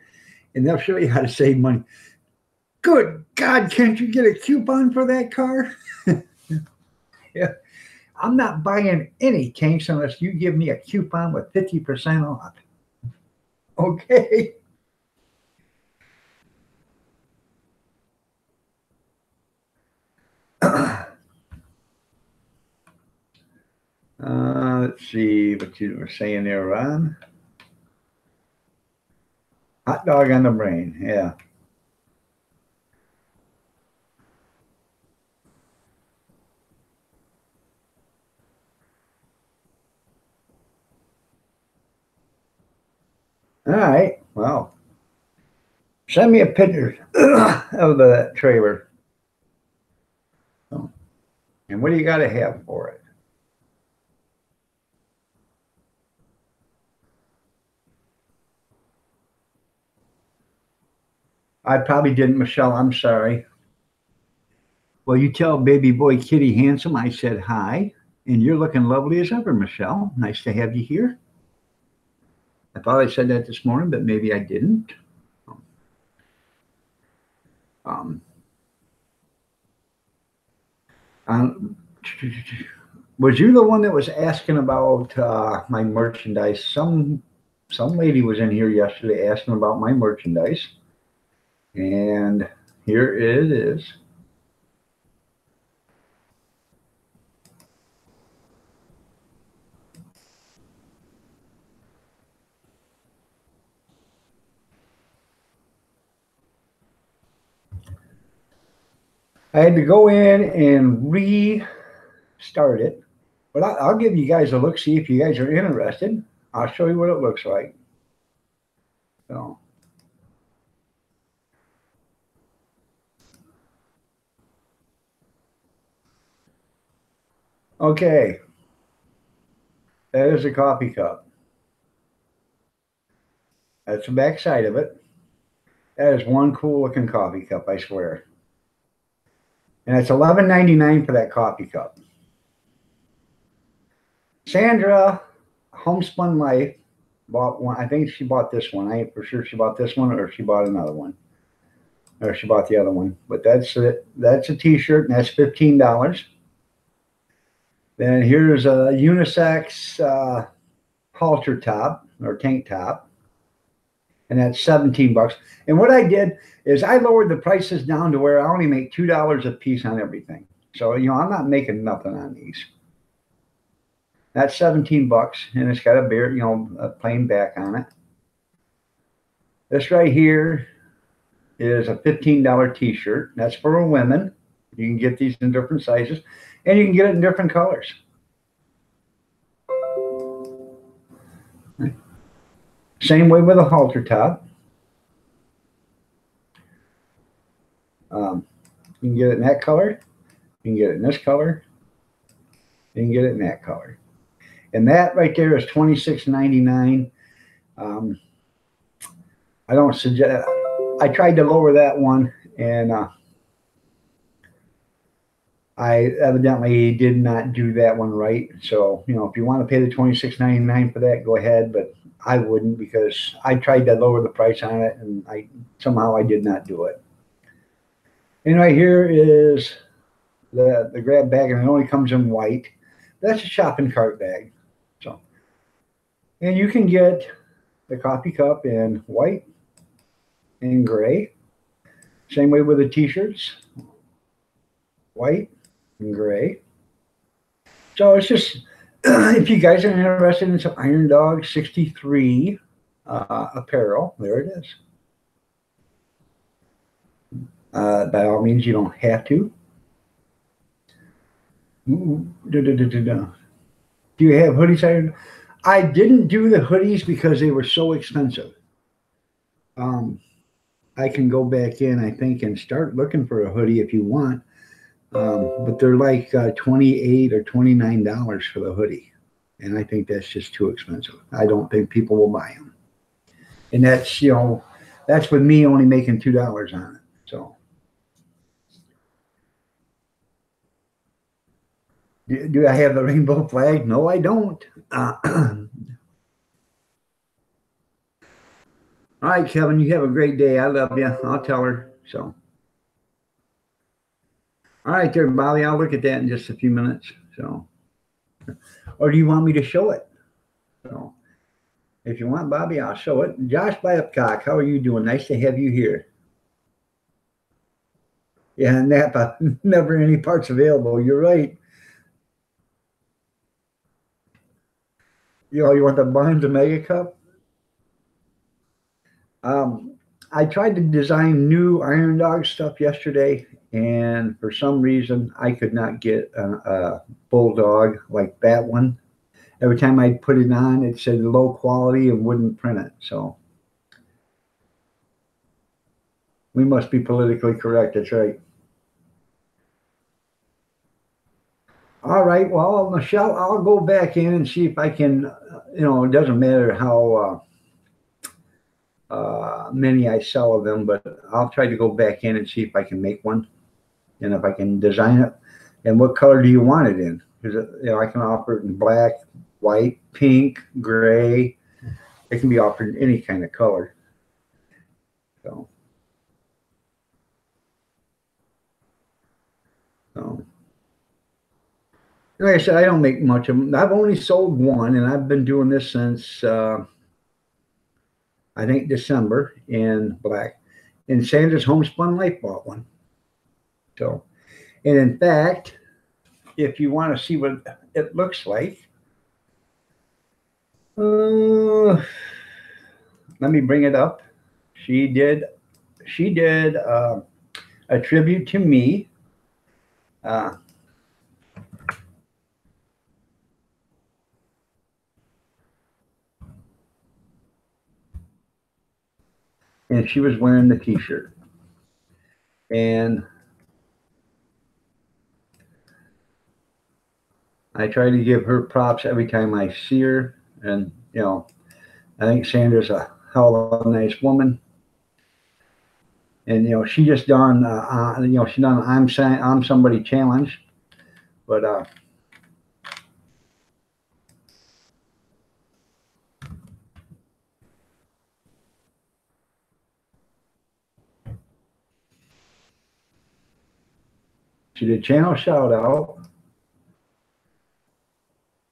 and they'll show you how to save money. Good God, can't you get a coupon for that car? Yeah, I'm not buying any tanks unless you give me a coupon with 50% off. Okay. Let's see what you were saying there, Ron. Hot dog on the brain, yeah. All right, well, send me a picture of the trailer. And what do you got to have for it? I probably didn't, Michelle. I'm sorry. Well, you tell baby boy Kitty Handsome I said hi, and you're looking lovely as ever, Michelle. Nice to have you here. I thought I said that this morning, but maybe I didn't. Um, um, was you the one that was asking about my merchandise? Some lady was in here yesterday asking about my merchandise, and here it is. I had to go in and restart it, but I'll give you guys a look, see if you guys are interested. I'll show you what it looks like. So, okay, that is a coffee cup. That's the back side of it. That is one cool looking coffee cup, I swear. And it's $11.99 for that coffee cup. Sandra, Homespun Life, bought one. I think she bought this one. I ain't for sure she bought this one or she bought another one. Or she bought the other one. But that's it. That's a t-shirt and that's $15. Then here's a unisex halter top or tank top. And that's 17 bucks. And what I did is I lowered the prices down to where I only make $2 a piece on everything. So, I'm not making nothing on these. That's 17 bucks, and it's got a plain back on it. This right here is a $15 t-shirt. That's for women. You can get these in different sizes, and you can get it in different colors. Same way with a halter top. You can get it in that color. You can get it in this color. You can get it in that color. And that right there is $26.99. I don't suggest. I tried to lower that one, and I evidently did not do that one right. So, if you want to pay the $26.99 for that, go ahead. But I wouldn't, because I tried to lower the price on it, and somehow I did not do it. And right here is the grab bag, and it only comes in white. That's a shopping cart bag. So, and you can get the coffee cup in white and gray. Same way with the t-shirts, white and gray. So it's just, if you guys are interested in some Iron Dog 63 apparel, there it is. By all means, you don't have to. Do you have hoodies? I didn't do the hoodies because they were so expensive. I can go back in, I think, and start looking for a hoodie if you want. But they're like $28 or $29 for the hoodie. And I think that's just too expensive. I don't think people will buy them. And that's, that's with me only making $2 on it. So. Do I have the rainbow flag? No, I don't. All right, Kevin, you have a great day. I love you. I'll tell her. So, all right, there, Bobby. I'll look at that in just a few minutes. So, or do you want me to show it? So, if you want, Bobby, I'll show it. Josh Babcock, how are you doing? Nice to have you here. Yeah, Napa, never any parts available. You're right. You want the Barnes Mega Cup? I tried to design new Iron Dog stuff yesterday, and for some reason, I could not get a Bulldog like that one. Every time I put it on, it said low quality and wouldn't print it. So we must be politically correct. That's right. All right. Well, Michelle, I'll go back in and see if I can, it doesn't matter how many I sell of them, but I'll try to go back in and see if I can make one and if I can design it. And what color do you want it in? Because I can offer it in black, white, pink, gray. It can be offered in any kind of color. So, like I said, I don't make much of them. I've only sold one, and I've been doing this since I think December in black. And Sandra's Homespun Life bought one. So, and in fact, if you want to see what it looks like, let me bring it up. She did a tribute to me. And she was wearing the t-shirt. And I try to give her props every time I see her. And, I think Sandra's a hell of a nice woman. And, she just done, she done I'm Somebody challenge. But, she did channel shout out.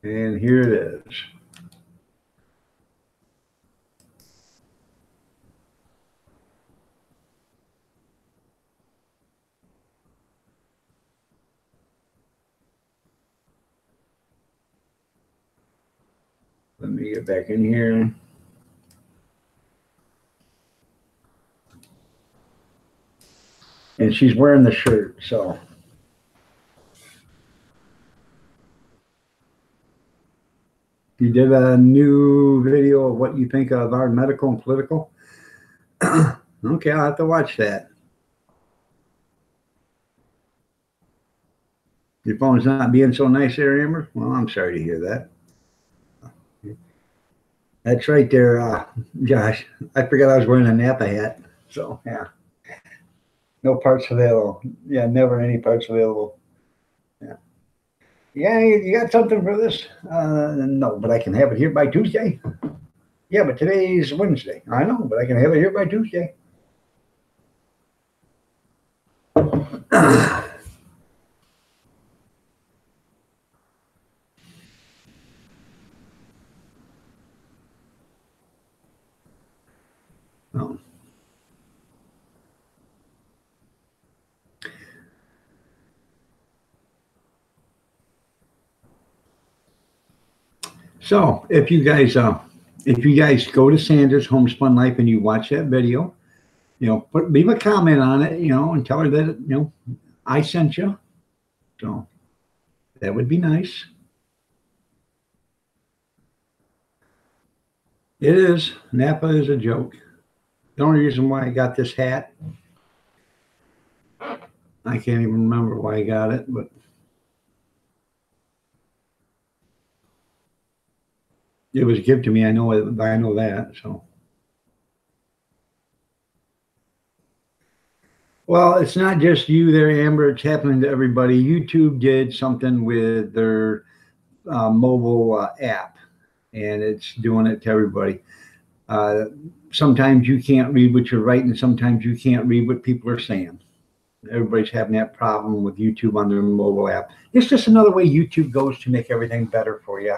And here it is. Let me get back in here. And she's wearing the shirt, so. You did a new video of what you think of our medical and political. Okay, I'll have to watch that. Your phone's not being so nice there, Amber? Well, I'm sorry to hear that. That's right there, Josh. I forgot I was wearing a Napa hat. So, yeah. No parts available. Yeah, never any parts available. Yeah. Yeah, you got something for this? No, but I can have it here by Tuesday. Yeah, but today's Wednesday. I know, but I can have it here by Tuesday. Oh. So if you guys go to Sandra's Homespun Life and you watch that video, leave a comment on it, and tell her that I sent you. So that would be nice. It is. Napa is a joke. The only reason why I got this hat, I can't even remember why I got it, but it was given to me. I know that. So, well, it's not just you there, Amber. It's happening to everybody. YouTube did something with their mobile app, and it's doing it to everybody. Sometimes you can't read what you're writing. Sometimes you can't read what people are saying. Everybody's having that problem with YouTube on their mobile app. It's just another way YouTube goes to make everything better for you.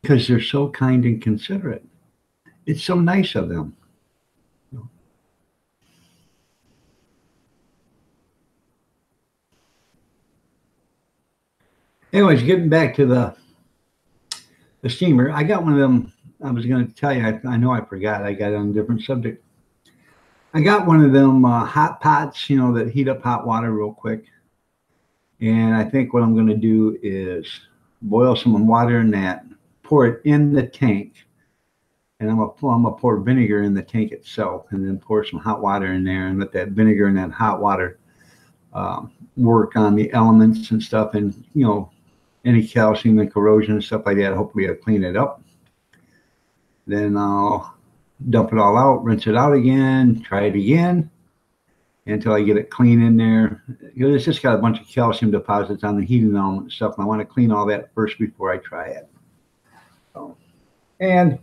Because they're so kind and considerate. It's so nice of them. Anyways, getting back to the steamer, I got one of them. I was going to tell you, I know I forgot. I got on a different subject. I got one of them hot pots, that heat up hot water real quick. And I think what I'm going to do is boil some water in that, pour it in the tank, and I'm gonna pour vinegar in the tank itself, and then pour some hot water in there, and let that vinegar and that hot water work on the elements and stuff, and any calcium and corrosion and stuff like that. Hopefully, I'll clean it up. Then I'll dump it all out, rinse it out again, try it again until I get it clean in there. It's just got a bunch of calcium deposits on the heating element stuff, and I want to clean all that first before I try it. So, and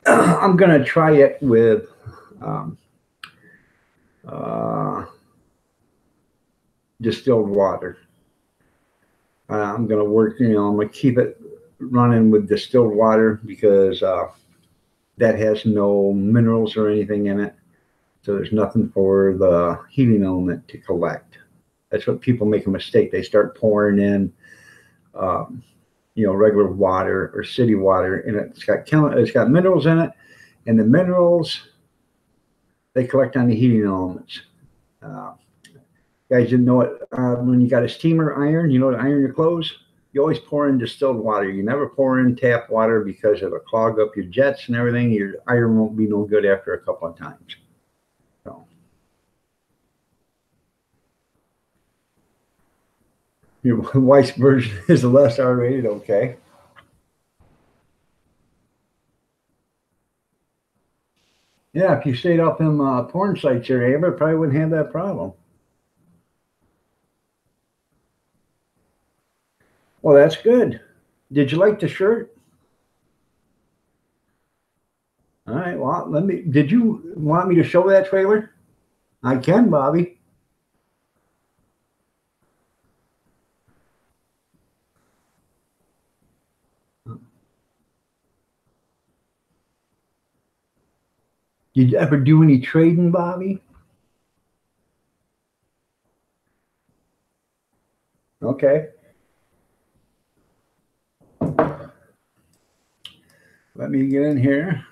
I'm going to try it with distilled water. I'm going to work, I'm going to keep it running with distilled water because that has no minerals or anything in it. So there's nothing for the heating element to collect. That's what people make a mistake. They start pouring in, regular water or city water, and it's got minerals in it, and the minerals, they collect on the heating elements. Guys didn't know it. When you got a steamer iron, to iron your clothes, you always pour in distilled water. You never pour in tap water because it'll clog up your jets and everything. Your iron won't be no good after a couple of times. So, your wife's version is the less R-rated, okay. Yeah, if you stayed off them porn sites here, Amber, probably wouldn't have that problem. Well, that's good. Did you like the shirt? All right. Well, did you want me to show that trailer? I can, Bobby. Did you ever do any trading, Bobby? Okay. Let me get in here.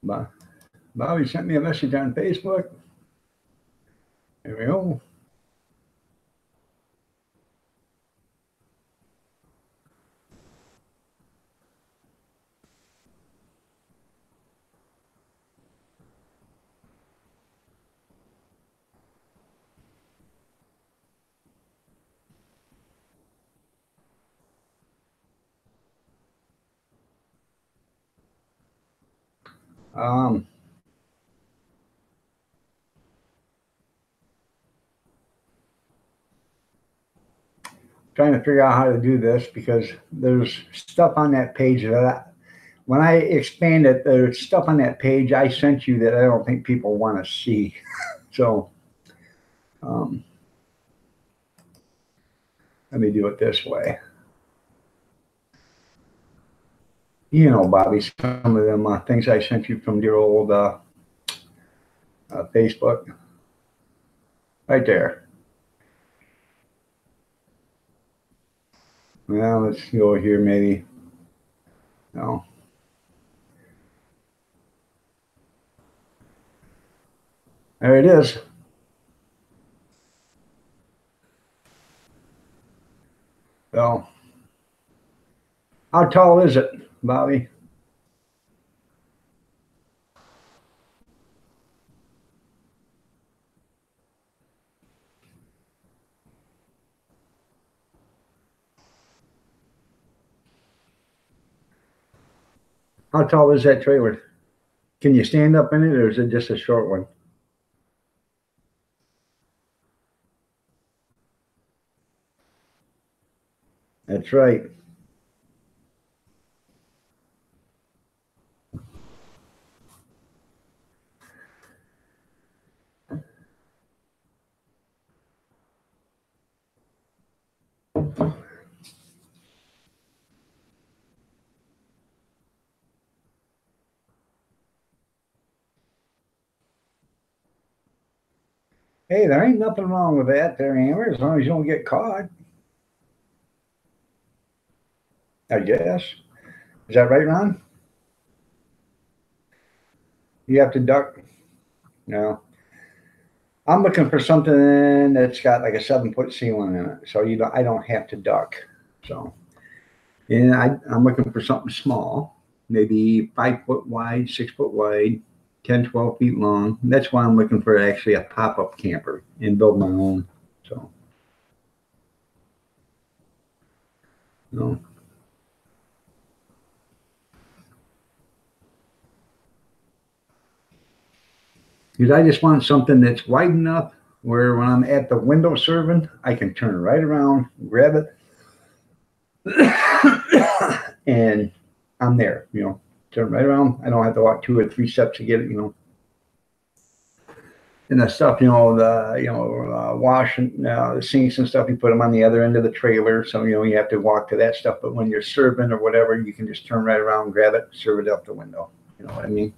Bobby sent me a message on Facebook. There we go. Trying to figure out how to do this because there's stuff on that page that when I expand it, there's stuff on that page I sent you that I don't think people want to see. So let me do it this way. Bobby, some of them things I sent you from your old Facebook. Right there. Well, let's go here maybe. No. There it is. So, how tall is it, Bobby? How tall is that trailer? Can you stand up in it, or is it just a short one? That's right. Hey, there ain't nothing wrong with that there, Amber, as long as you don't get caught. I guess. Is that right, Ron? You have to duck? No. I'm looking for something that's got like a 7-foot ceiling in it, so I don't have to duck. So, and I'm looking for something small, maybe 5 foot wide, 6 foot wide. 10, 12 feet long. That's why I'm looking for actually a pop-up camper and build my own. So, no. Because I just want something that's wide enough where when I'm at the window serving, I can turn right around, grab it, and I'm there, you know, turn right around. I don't have to walk 2 or 3 steps to get it, you know. And the stuff, you know, washing the sinks and stuff, you put them on the other end of the trailer. So, you know, you have to walk to that stuff. But when you're serving or whatever, you can just turn right around, grab it, serve it out the window. You know what I mean?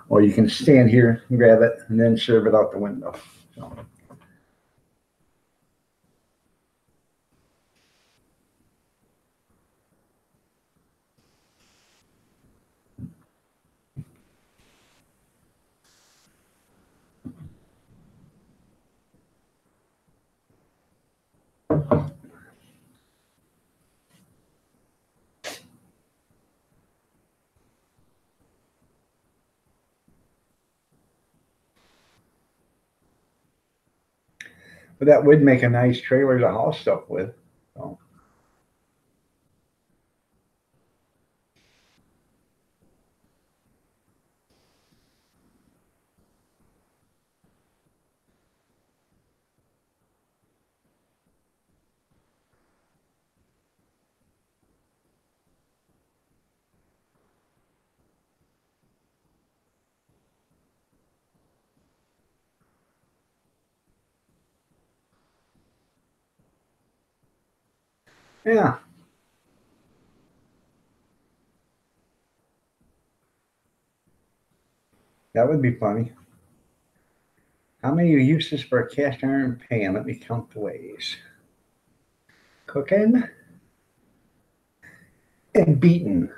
Or you can stand here, grab it, and then serve it out the window. So. But that would make a nice trailer to haul stuff with. So. Yeah. That would be funny. How many uses for a cast iron pan? Let me count the ways. Cooking and beaten.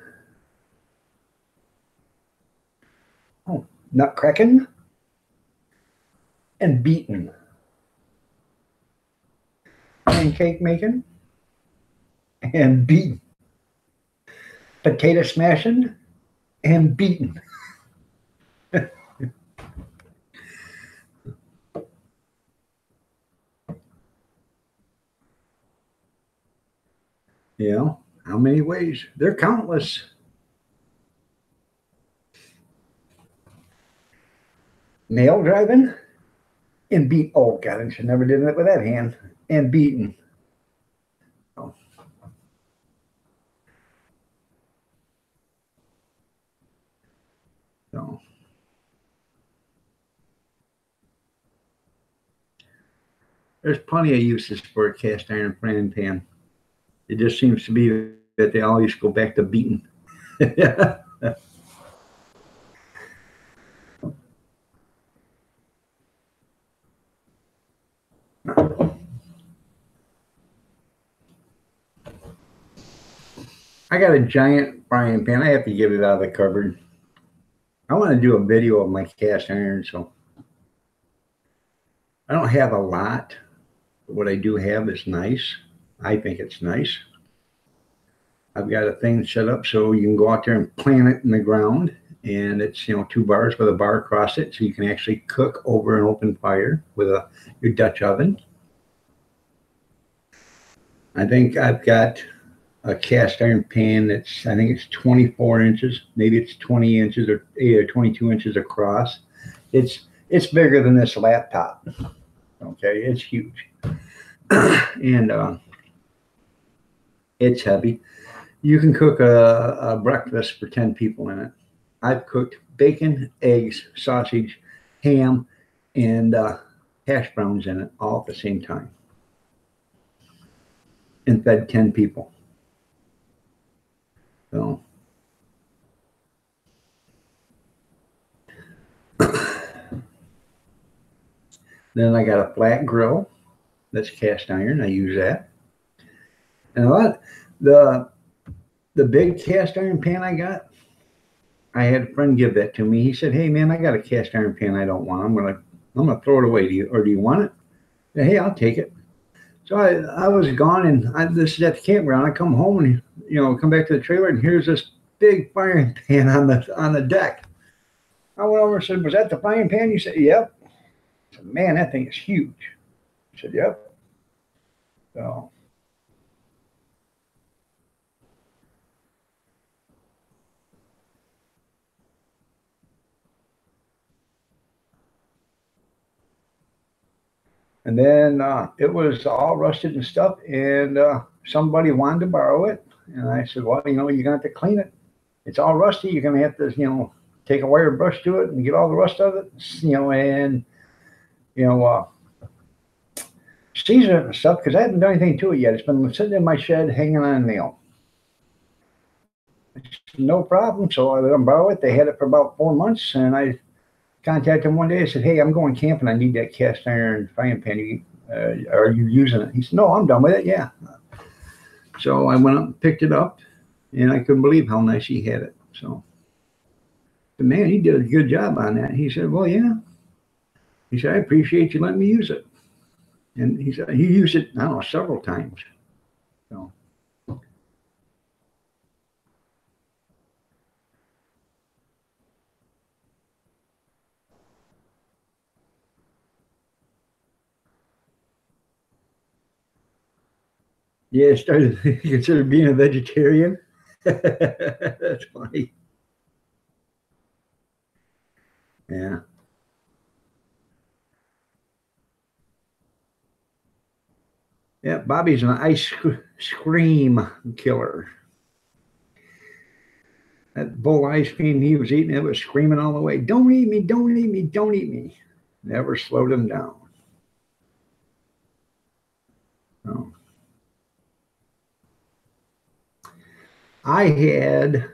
Oh, nut cracking and beaten. Pancake making and beaten. Potato smashing and beaten. You know, how many ways? They're countless. Nail driving and beat. Oh, God, I should never did it with that hand. And beaten. Oh. So. There's plenty of uses for a cast iron frying pan. It just seems to be that they always go back to beating. I got a giant frying pan. I have to get it out of the cupboard. I want to do a video of my cast iron, so I don't have a lot. But what I do have is nice. I think it's nice. I've got a thing set up so you can go out there and plant it in the ground, and it's 2 bars with a bar across it, so you can actually cook over an open fire with your Dutch oven. I think I've got a cast iron pan I think it's 24 inches, maybe it's 20 inches or 22 inches across. It's bigger than this laptop. Okay, it's huge. And it's heavy. You can cook a breakfast for 10 people in it. I've cooked bacon, eggs, sausage, ham, and hash browns in it all at the same time, and fed 10 people. So then I got a flat grill that's cast iron. I use that. And a lot the big cast iron pan I got, I had a friend give that to me. He said, "Hey man, I got a cast iron pan I don't want. I'm gonna throw it away. Do you want it?" I said, "Hey, I'll take it." So I was gone, and this is at the campground. I come home and come back to the trailer, and here's this big frying pan on the deck. I went over and said, "Was that the frying pan?" He said, "Yep." I said, "Man, that thing is huge." He said, "Yep." So and then it was all rusted and stuff, and somebody wanted to borrow it, and I said, "Well, you're gonna have to clean it. It's all rusty. You're gonna have to, take a wire brush to it and get all the rust of it, and you know, uh, season it and stuff because I haven't done anything to it yet. It's been sitting in my shed hanging on a nail. No problem. So I let them borrow it. They had it for about 4 months, and I contacted him one day. I said, "Hey, I'm going camping. I need that cast iron frying pan. Are you using it?" He said, "No, I'm done with it. Yeah." So I went up and picked it up, and I couldn't believe how nice he had it. So the man, he did a good job on that. He said, "Well, yeah." He said, "I appreciate you letting me use it." And he said he used it, I don't know, several times. So yeah, started considered being a vegetarian. That's funny. Yeah. Yeah, Bobby's an cream killer. That bowl of ice cream he was eating, it was screaming all the way, "Don't eat me, don't eat me, don't eat me." Never slowed him down. So I had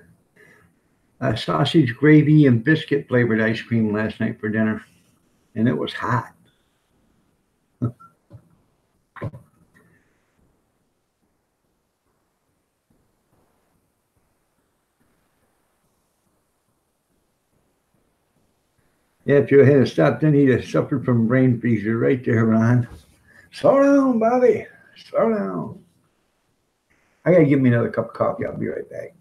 a sausage gravy and biscuit flavored ice cream last night for dinner, and it was hot. Yeah, if you had stopped in, he'd have suffered from brain freezer right there, Ron. Slow down, Bobby. Slow down. I gotta give me another cup of coffee. I'll be right back.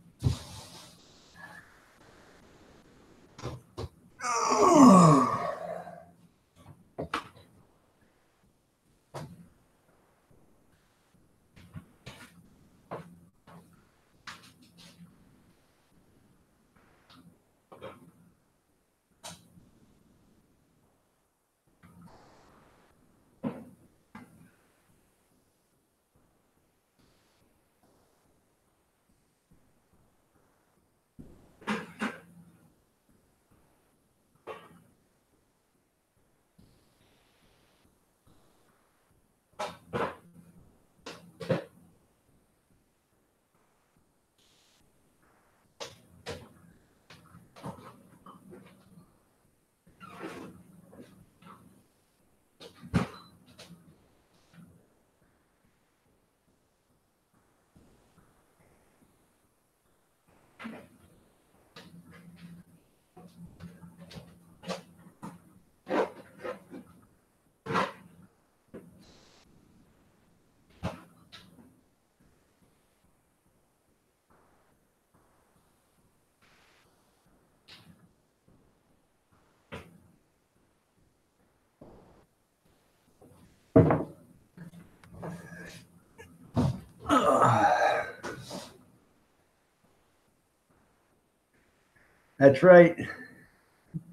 That's right.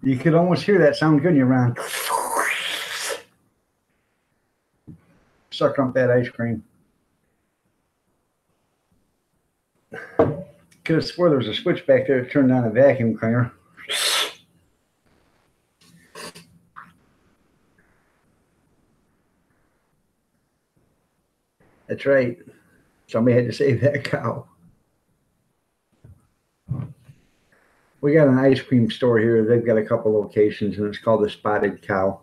You could almost hear that sound, couldn't you, Ron? Sucking up that ice cream. Could have swore there was a switch back there that turned on a vacuum cleaner. That's right. Somebody had to save that cow. We got an ice cream store here. They've got a couple locations, and it's called the Spotted Cow.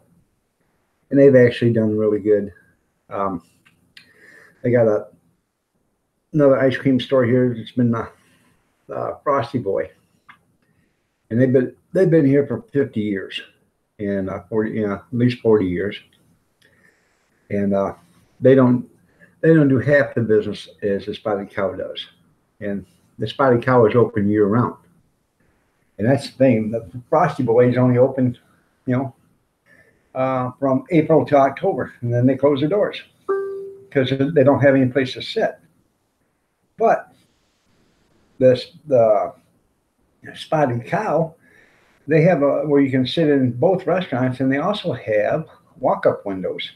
And they've actually done really good. Um, they got another ice cream store here. It's been Frosty Boy, and they've been here for 50 years, and 40, at least 40 years, and they don't do half the business as the Spotted Cow does, and the Spotted Cow is open year round. And that's the thing. The Frosty Boys only open, you know, from April to October, and then they close their doors because they don't have any place to sit. But the Spotted Cow, they have where you can sit in both restaurants, and they also have walk-up windows,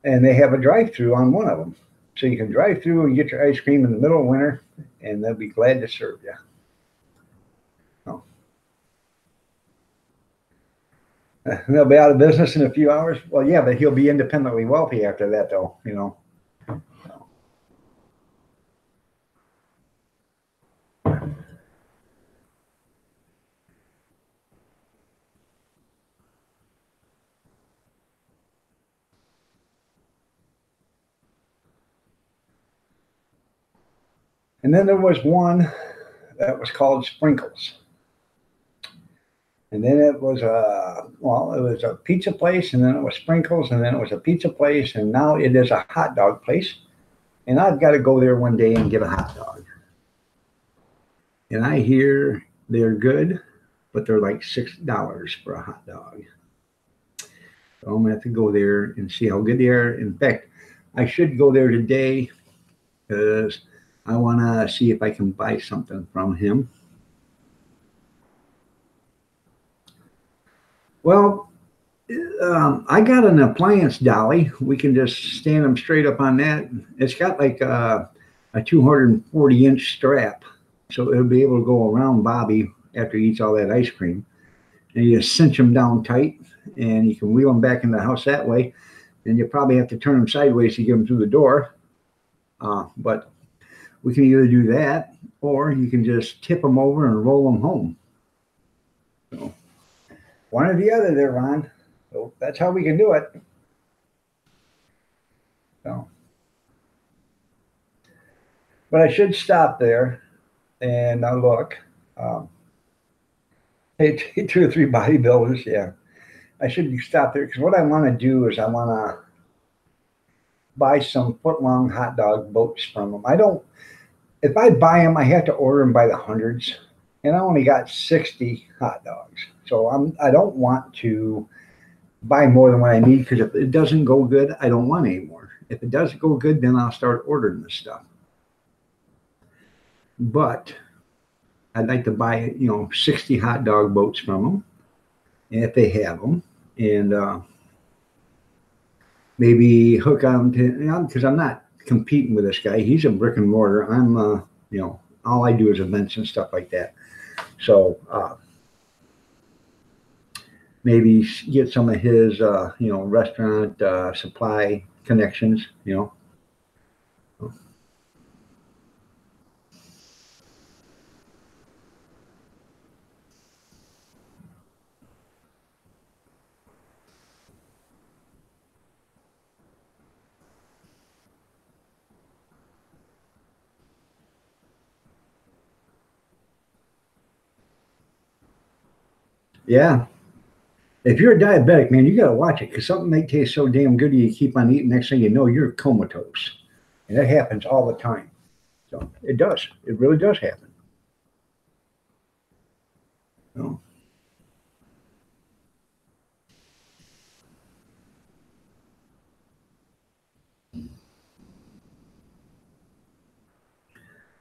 and they have a drive-through on one of them, so you can drive through and get your ice cream in the middle of winter, and they'll be glad to serve you. Oh. They'll be out of business in a few hours. Well, yeah, but he'll be independently wealthy after that, though. You know. And then there was one that was called Sprinkles. And then it was a pizza place, and then it was Sprinkles, and then it was a pizza place, and now it is a hot dog place. And I've got to go there one day and get a hot dog. And I hear they're good, but they're like $6 for a hot dog. So I'm gonna have to go there and see how good they are. In fact, I should go there today because I want to see if I can buy something from him. Well, I got an appliance dolly. We can just stand them straight up on that. It's got like a 240-inch strap, so it'll be able to go around Bobby after he eats all that ice cream. And you just cinch them down tight, and you can wheel them back in the house that way. And you probably have to turn them sideways to get them through the door. But we can either do that, or you can just tip them over and roll them home. So, one or the other there, Ron. So that's how we can do it. So, but I should stop there and look. Hey, 2 or 3 bodybuilders, yeah. I should stop there because what I want to do is I want to buy some foot-long hot dog boats from them. I don't. If I buy them, I have to order them by the hundreds, and I only got 60 hot dogs. So I don't want to buy more than what I need because if it doesn't go good, I don't want any more. If it does go good, then I'll start ordering this stuff. But I'd like to buy, 60 hot dog boats from them, if they have them, and maybe hook on to, because I'm not competing with this guy. He's a brick and mortar. I'm, all I do is events and stuff like that. So maybe get some of his, restaurant supply connections, Yeah. If you're a diabetic, man, you got to watch it because something may taste so damn good you keep on eating. Next thing you know, you're comatose. And that happens all the time. So it does. It really does happen. So,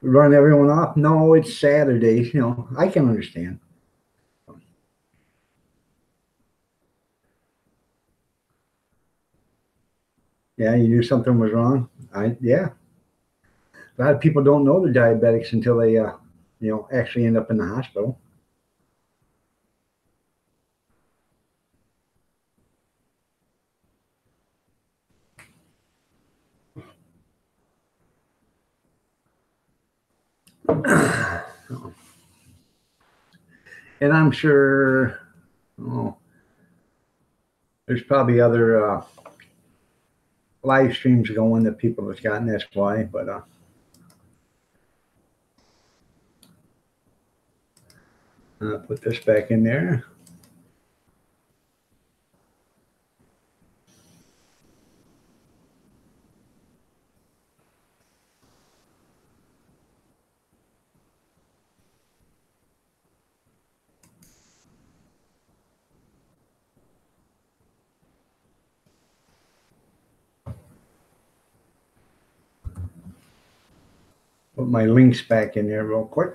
run everyone off? No, it's Saturday. I can understand. Yeah, you knew something was wrong. Yeah. A lot of people don't know they're diabetics until they, actually end up in the hospital. And I'm sure, there's probably other live streams going that people have gotten. That's why, but put this back in there. put my links back in there real quick.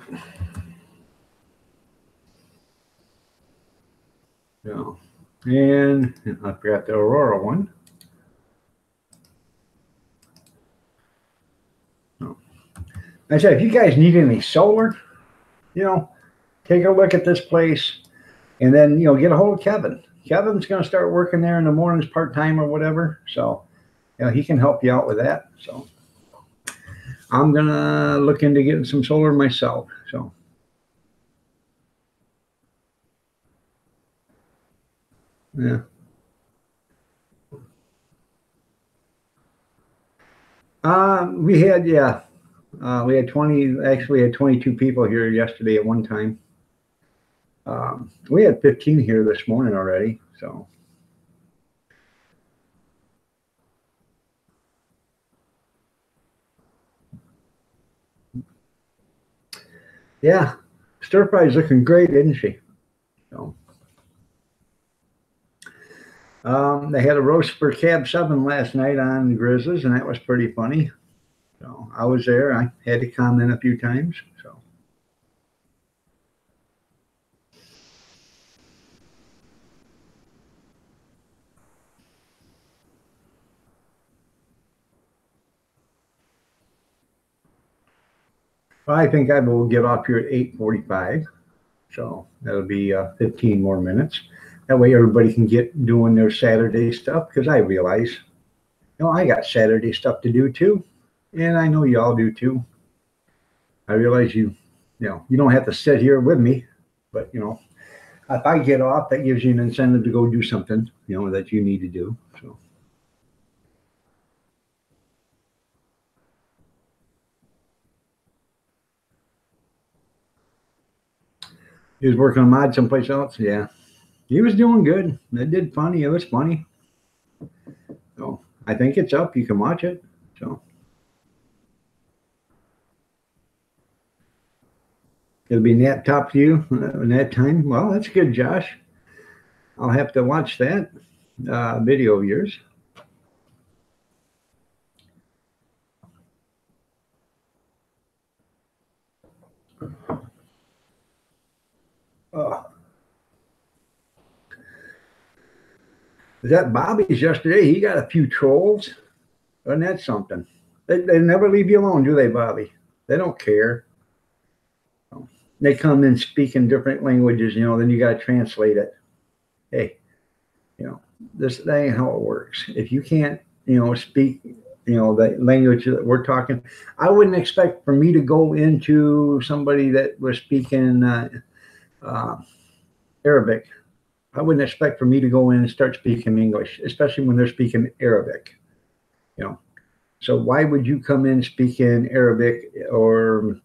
So, and I forgot the Aurora one. So, I said, if you guys need any solar, take a look at this place, and then get a hold of Kevin. Kevin's going to start working there in the mornings part-time or whatever, so he can help you out with that. So I'm going to look into getting some solar myself. So yeah. We had 20, actually we had 22 people here yesterday at one time. We had 15 here this morning already, so. Yeah, stir fry's looking great, isn't she? So, they had a roast for Cab 7 last night on Grizzlies, and that was pretty funny. So I was there. I had to comment a few times. So. I think I will get off here at 8:45. So that'll be 15 more minutes. That way everybody can get doing their Saturday stuff, because I realize, I got Saturday stuff to do too. And I know you all do too. I realize you don't have to sit here with me, but if I get off, that gives you an incentive to go do something, that you need to do. So. He was working on mod someplace else. Yeah. He was doing good. It did funny. It was funny. So I think it's up. You can watch it. So it'll be Nat Top View in that time. Well, that's good, Josh. I'll have to watch that video of yours. Was that Bobby's yesterday? He got a few trolls. Wasn't that something? They never leave you alone, do they, Bobby? They don't care. They come in speaking different languages, then you got to translate it. Hey, this ain't how it works. If you can't, speak, the language that we're talking, I wouldn't expect for me to go into somebody that was speaking Arabic. I wouldn't expect for me to go in and start speaking English, especially when they're speaking Arabic. So why would you come in speaking Arabic or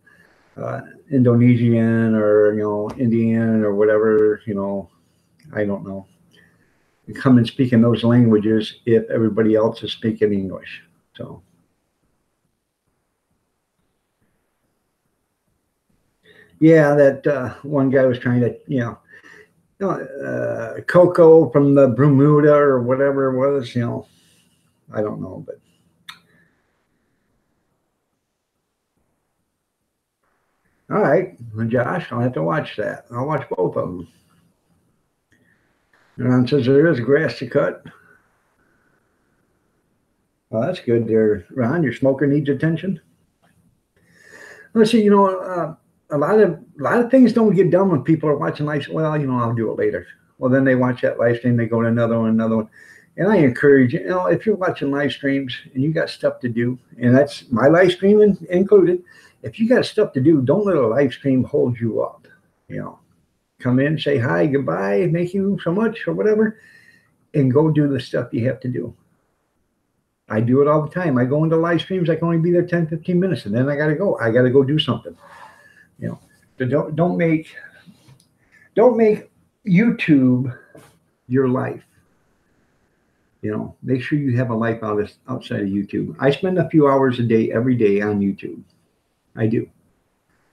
Indonesian or Indian or whatever? I don't know. You come and speak in those languages if everybody else is speaking English. So. Yeah, that one guy was trying to, Coco from the Bermuda or whatever it was, I don't know, but. All right, well, Josh, I'll have to watch that. I'll watch both of them. Ron says there is grass to cut. Well, that's good there, Ron. Your smoker needs attention. Let's see, a lot of things don't get done when people are watching live. Well, I'll do it later. Well, then they watch that live stream, they go to another one. And I encourage you, if you're watching live streams and you got stuff to do, and that's my live stream included, if you got stuff to do, don't let a live stream hold you up. Come in, say hi, goodbye, thank you so much or whatever, and go do the stuff you have to do. I do it all the time. I go into live streams, I can only be there 10, 15 minutes, and then I got to go. I got to go do something. So don't make YouTube your life. Make sure you have a life outside of YouTube. I spend a few hours a day, every day on YouTube. I do.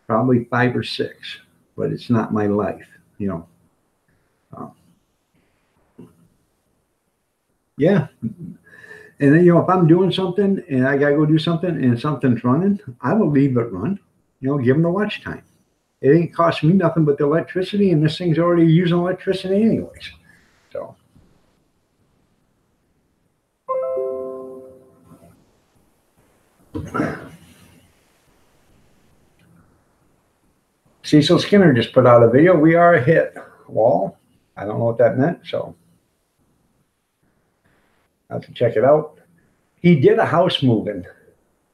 Probably 5 or 6, but it's not my life, Yeah. And then, if I'm doing something and I got to go do something and something's running, I will leave it run, give them the watch time. It ain't costing me nothing but the electricity, and this thing's already using electricity anyways. So. Cecil Skinner just put out a video. We are a hit. Wall. I don't know what that meant, so I have to check it out. He did a house moving.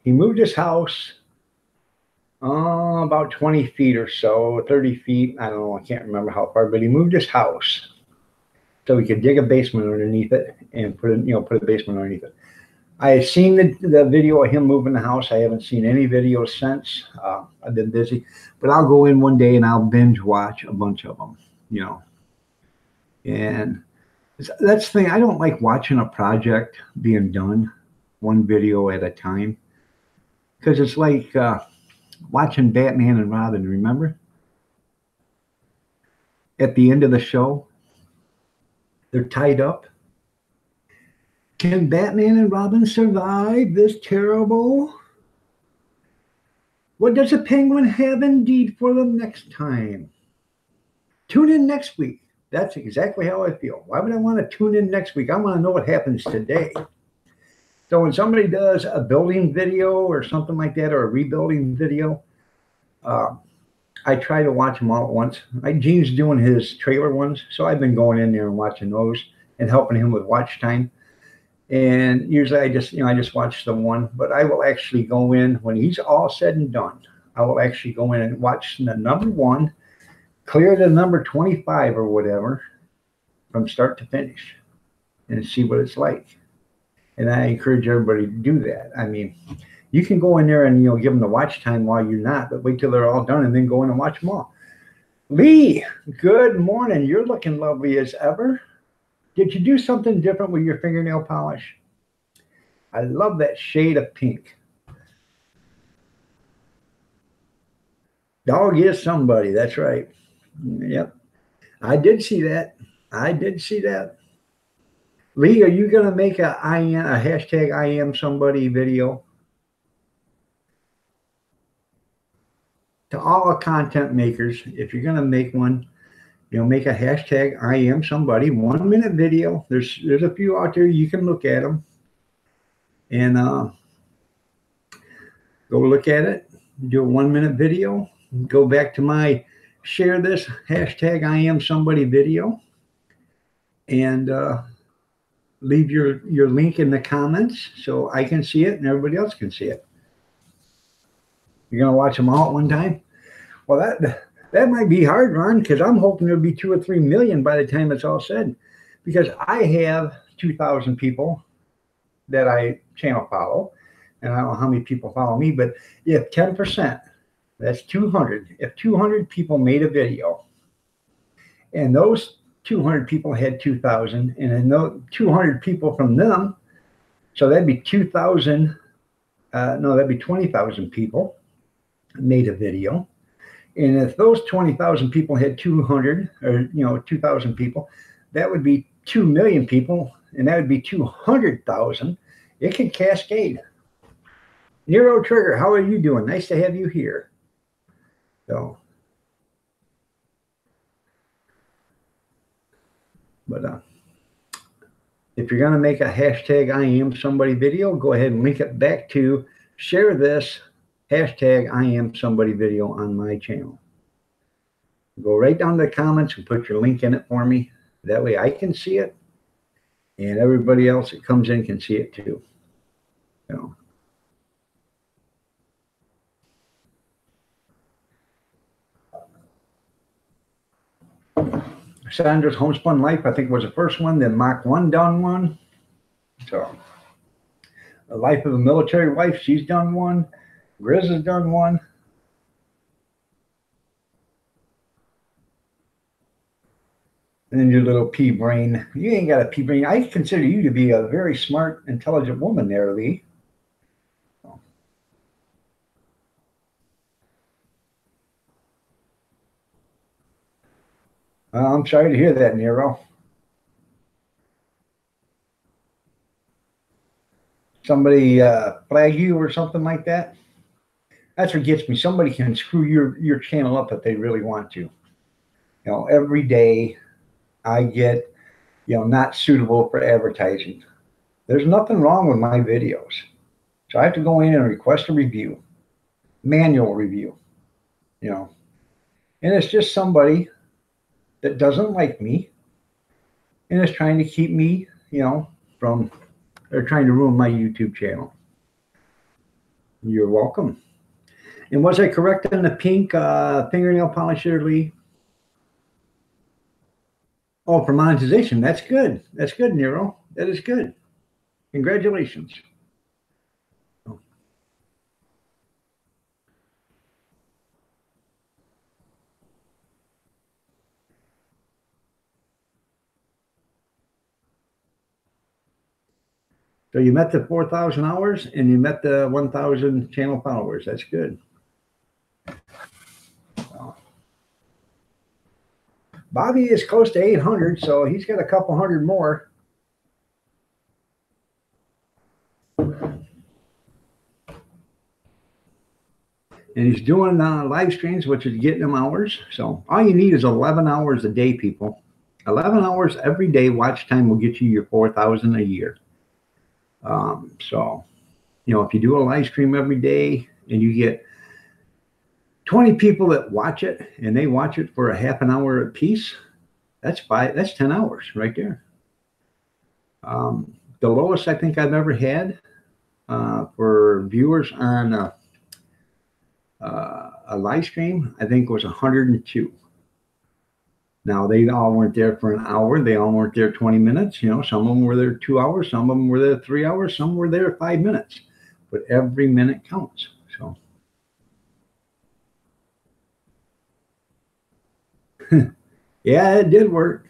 He moved his house about 20 feet or so, 30 feet. I don't know. I can't remember how far, but he moved his house so he could dig a basement underneath it and put a basement underneath it. I have seen the video of him moving the house. I haven't seen any videos since. I've been busy, but I'll go in one day and I'll binge watch a bunch of them, And that's the thing. I don't like watching a project being done one video at a time, because it's like watching Batman and Robin. Remember? At the end of the show, they're tied up. Can Batman and Robin survive this terrible? What does a penguin have indeed for them next time? Tune in next week. That's exactly how I feel. Why would I want to tune in next week? I want to know what happens today. So when somebody does a building video or something like that, or a rebuilding video, I try to watch them all at once. Gene's doing his trailer ones, so I've been going in there and watching those and helping him with watch time. And usually I just watch the one, but I will actually go in when he's all said and done. I will actually go in and watch the number 1, clear the number 25 or whatever from start to finish and see what it's like. And I encourage everybody to do that. I mean, you can go in there and, give them the watch time while you're not, but wait till they're all done and then go in and watch them all. Lee, good morning. You're looking lovely as ever. Did you do something different with your fingernail polish? I love that shade of pink. Dog is somebody. That's right. Yep. I did see that. Lee, are you going to make a hashtag I am somebody video? To all the content makers, if you're going to make one, make a hashtag I am somebody 1-minute video. There's a few out there. You can look at them and go look at it. Do a 1-minute video. Go back to my share this hashtag I am somebody video and leave your link in the comments so I can see it and everybody else can see it. You're going to watch them all at one time? Well, that might be hard, Ron, because I'm hoping there'll be 2 or 3 million by the time it's all said. Because I have 2,000 people that I channel follow, and I don't know how many people follow me, but if 10%, that's 200. If 200 people made a video, and those 200 people had 2,000, and then those 200 people from them, so that'd be 2,000. That'd be 20,000 people made a video. And if those 20,000 people had 200 or 2,000 people, that would be 2 million people, and that would be 200,000. It can cascade. Nero Trigger, how are you doing? Nice to have you here. So, but if you're going to make a hashtag I am somebody video, go ahead and link it back to share this hashtag I am somebody video on my channel. Go right down to the comments and put your link in it for me. That way I can see it and everybody else that comes in can see it too. So. Sandra's Homespun Life, I think, was the first one. Then Mach 1 done one. So, The Life of a Military Wife, she's done one. Grizz has done one. And then your little pea brain. You ain't got a pea brain. I consider you to be a very smart, intelligent woman there, Lee. I'm sorry to hear that, Nero. somebody flag you or something like that. That's what gets me. Somebody can screw your channel up if they really want to. Every day I get, not suitable for advertising. There's nothing wrong with my videos. So I have to go in and request a review, manual review, and it's just somebody that doesn't like me and is trying to keep me, from, they're trying to ruin my YouTube channel. You're welcome. And was I correct on the pink fingernail polisher, Lee? Oh, for monetization. That's good. That's good, Nero. That is good. Congratulations. So you met the 4,000 hours and you met the 1,000 channel followers. That's good. Bobby is close to 800, so he's got a couple hundred more. And he's doing live streams, which is getting him hours. So all you need is 11 hours a day, people. 11 hours every day watch time will get you your 4,000 a year. So, if you do a live stream every day and you get 20 people that watch it and they watch it for a half an hour a piece, that's 10 hours right there. The lowest I think I've ever had for viewers on a live stream, I think was 102. Now, they all weren't there for an hour. They all weren't there 20 minutes. Some of them were there 2 hours. Some of them were there 3 hours. Some were there 5 minutes. But every minute counts. So, yeah, it did work.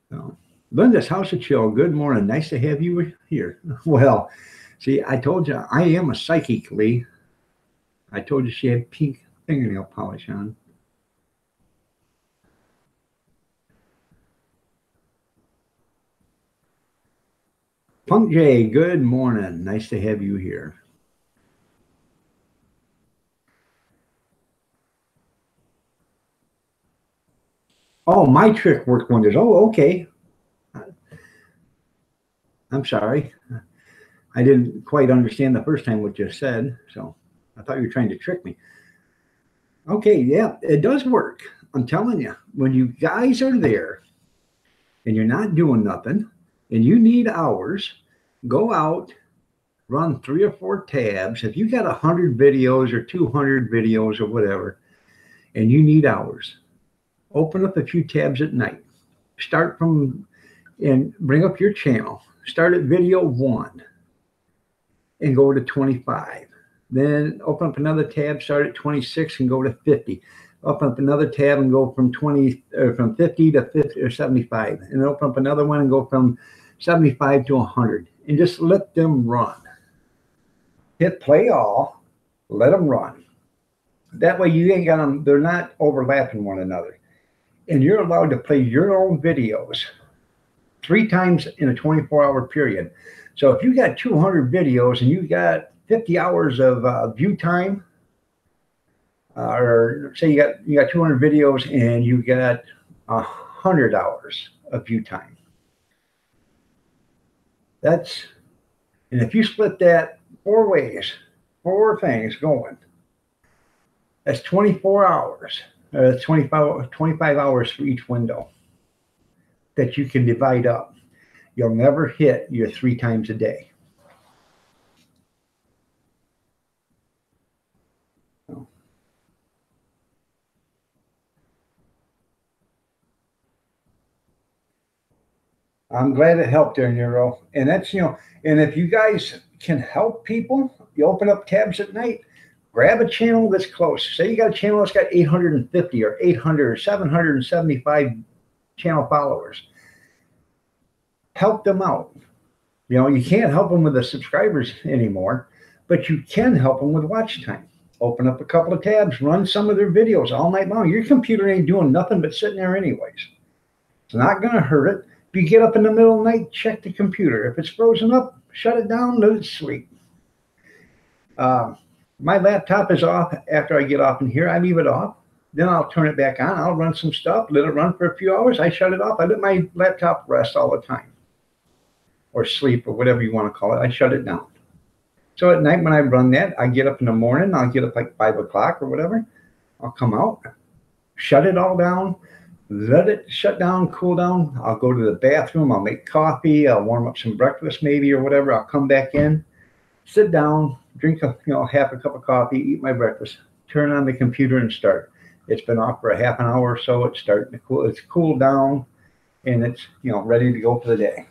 So, Linda's House of Chill. Good morning. Nice to have you here. Well, see, I told you, I am a psychic, Lee. I told you she had pink fingernail polish on. Punk J, good morning. Nice to have you here. Oh, my trick worked wonders. Oh, okay. I'm sorry. I didn't quite understand the first time what you said, so I thought you were trying to trick me. Okay, yeah, it does work. I'm telling you, when you guys are there and you're not doing nothing, and you need hours, go out, run 3 or 4 tabs. If you got 100 videos or 200 videos or whatever, and you need hours, open up a few tabs at night. Start from, and bring up your channel. Start at video 1 and go to 25. Then open up another tab, start at 26 and go to 50. Open up another tab and go from 50 to 50 or 75. And then open up another one and go from 75 to 100, and just let them run. Hit play all, let them run. That way you ain't got them, they're not overlapping one another. And you're allowed to play your own videos 3 times in a 24-hour period. So if you got 200 videos and you got 50 hours of view time, or say you got 200 videos and you got 100 hours of view time. And if you split that 4 ways, 4 things going, that's 24 hours. That's 25 hours for each window that you can divide up. You'll never hit your 3 times a day. I'm glad it helped there, Nero. And that's, and if you guys can help people, you open up tabs at night, grab a channel that's close. Say you got a channel that's got 850 or 800 or 775 channel followers. Help them out. You can't help them with the subscribers anymore, but you can help them with watch time. Open up a couple of tabs, run some of their videos all night long. Your computer ain't doing nothing but sitting there anyways. It's not going to hurt it. If you get up in the middle of the night, check the computer. If it's frozen up, shut it down, let it sleep. My laptop is off after I get off in here. I leave it off. Then I'll turn it back on. I'll run some stuff, let it run for a few hours. I shut it off. I let my laptop rest all the time, or sleep, or whatever you want to call it. I shut it down. So at night when I run that, I get up in the morning. I'll get up like 5 o'clock or whatever. I'll come out, shut it all down, let it shut down, cool down. I'll go to the bathroom. I'll make coffee. I'll warm up some breakfast maybe or whatever. I'll come back in, sit down, drink half a cup of coffee, eat my breakfast, turn on the computer and start. It's been off for a half an hour or so. It's starting to cool. It's cooled down, and it's ready to go for the day.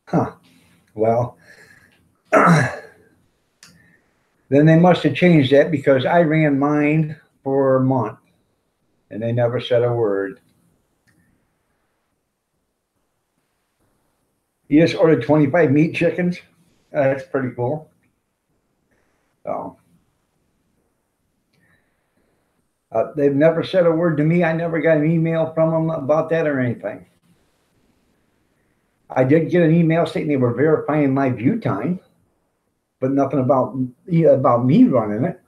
Huh. Well, then they must have changed that because I ran mine for a month and they never said a word. You just ordered 25 meat chickens? That's pretty cool. So they've never said a word to me. I never got an email from them about that or anything. I did get an email stating they were verifying my view time, but nothing about me running it.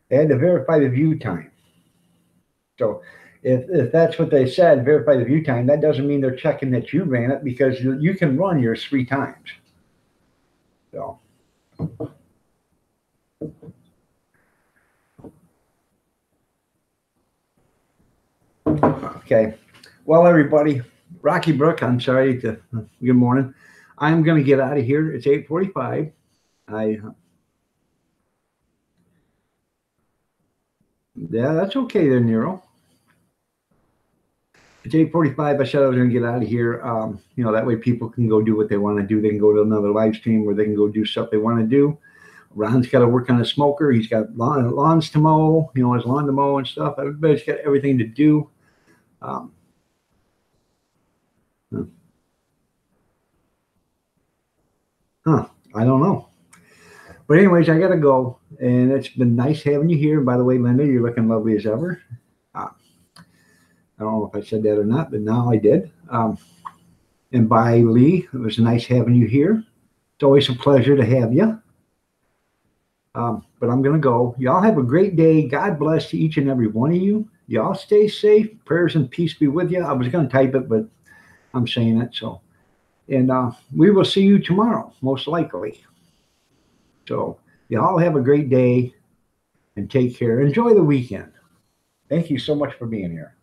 They had to verify the view time. So if that's what they said, verify the view time, that doesn't mean they're checking that you ran it, because you can run yours 3 times. So. Okay. Well, everybody, Rocky Brook, I'm sorry. Good morning. I'm going to get out of here. It's 8:45. Yeah, that's okay there, Nero. It's 8:45. I said I was going to get out of here. That way people can go do what they want to do. They can go to another live stream where they can go do stuff they want to do. Ron's got to work on a smoker. He's got lawns to mow, his lawn to mow and stuff. Everybody's got everything to do. I don't know. But anyways, I got to go. And it's been nice having you here. And by the way, Linda, you're looking lovely as ever. I don't know if I said that or not, but now I did. And bye, Lee. It was nice having you here. It's always a pleasure to have you. But I'm going to go. Y'all have a great day. God bless to each and every one of you. Y'all stay safe. Prayers and peace be with you. I was going to type it, but I'm saying it. So, and we will see you tomorrow, most likely. So y'all have a great day and take care. Enjoy the weekend. Thank you so much for being here.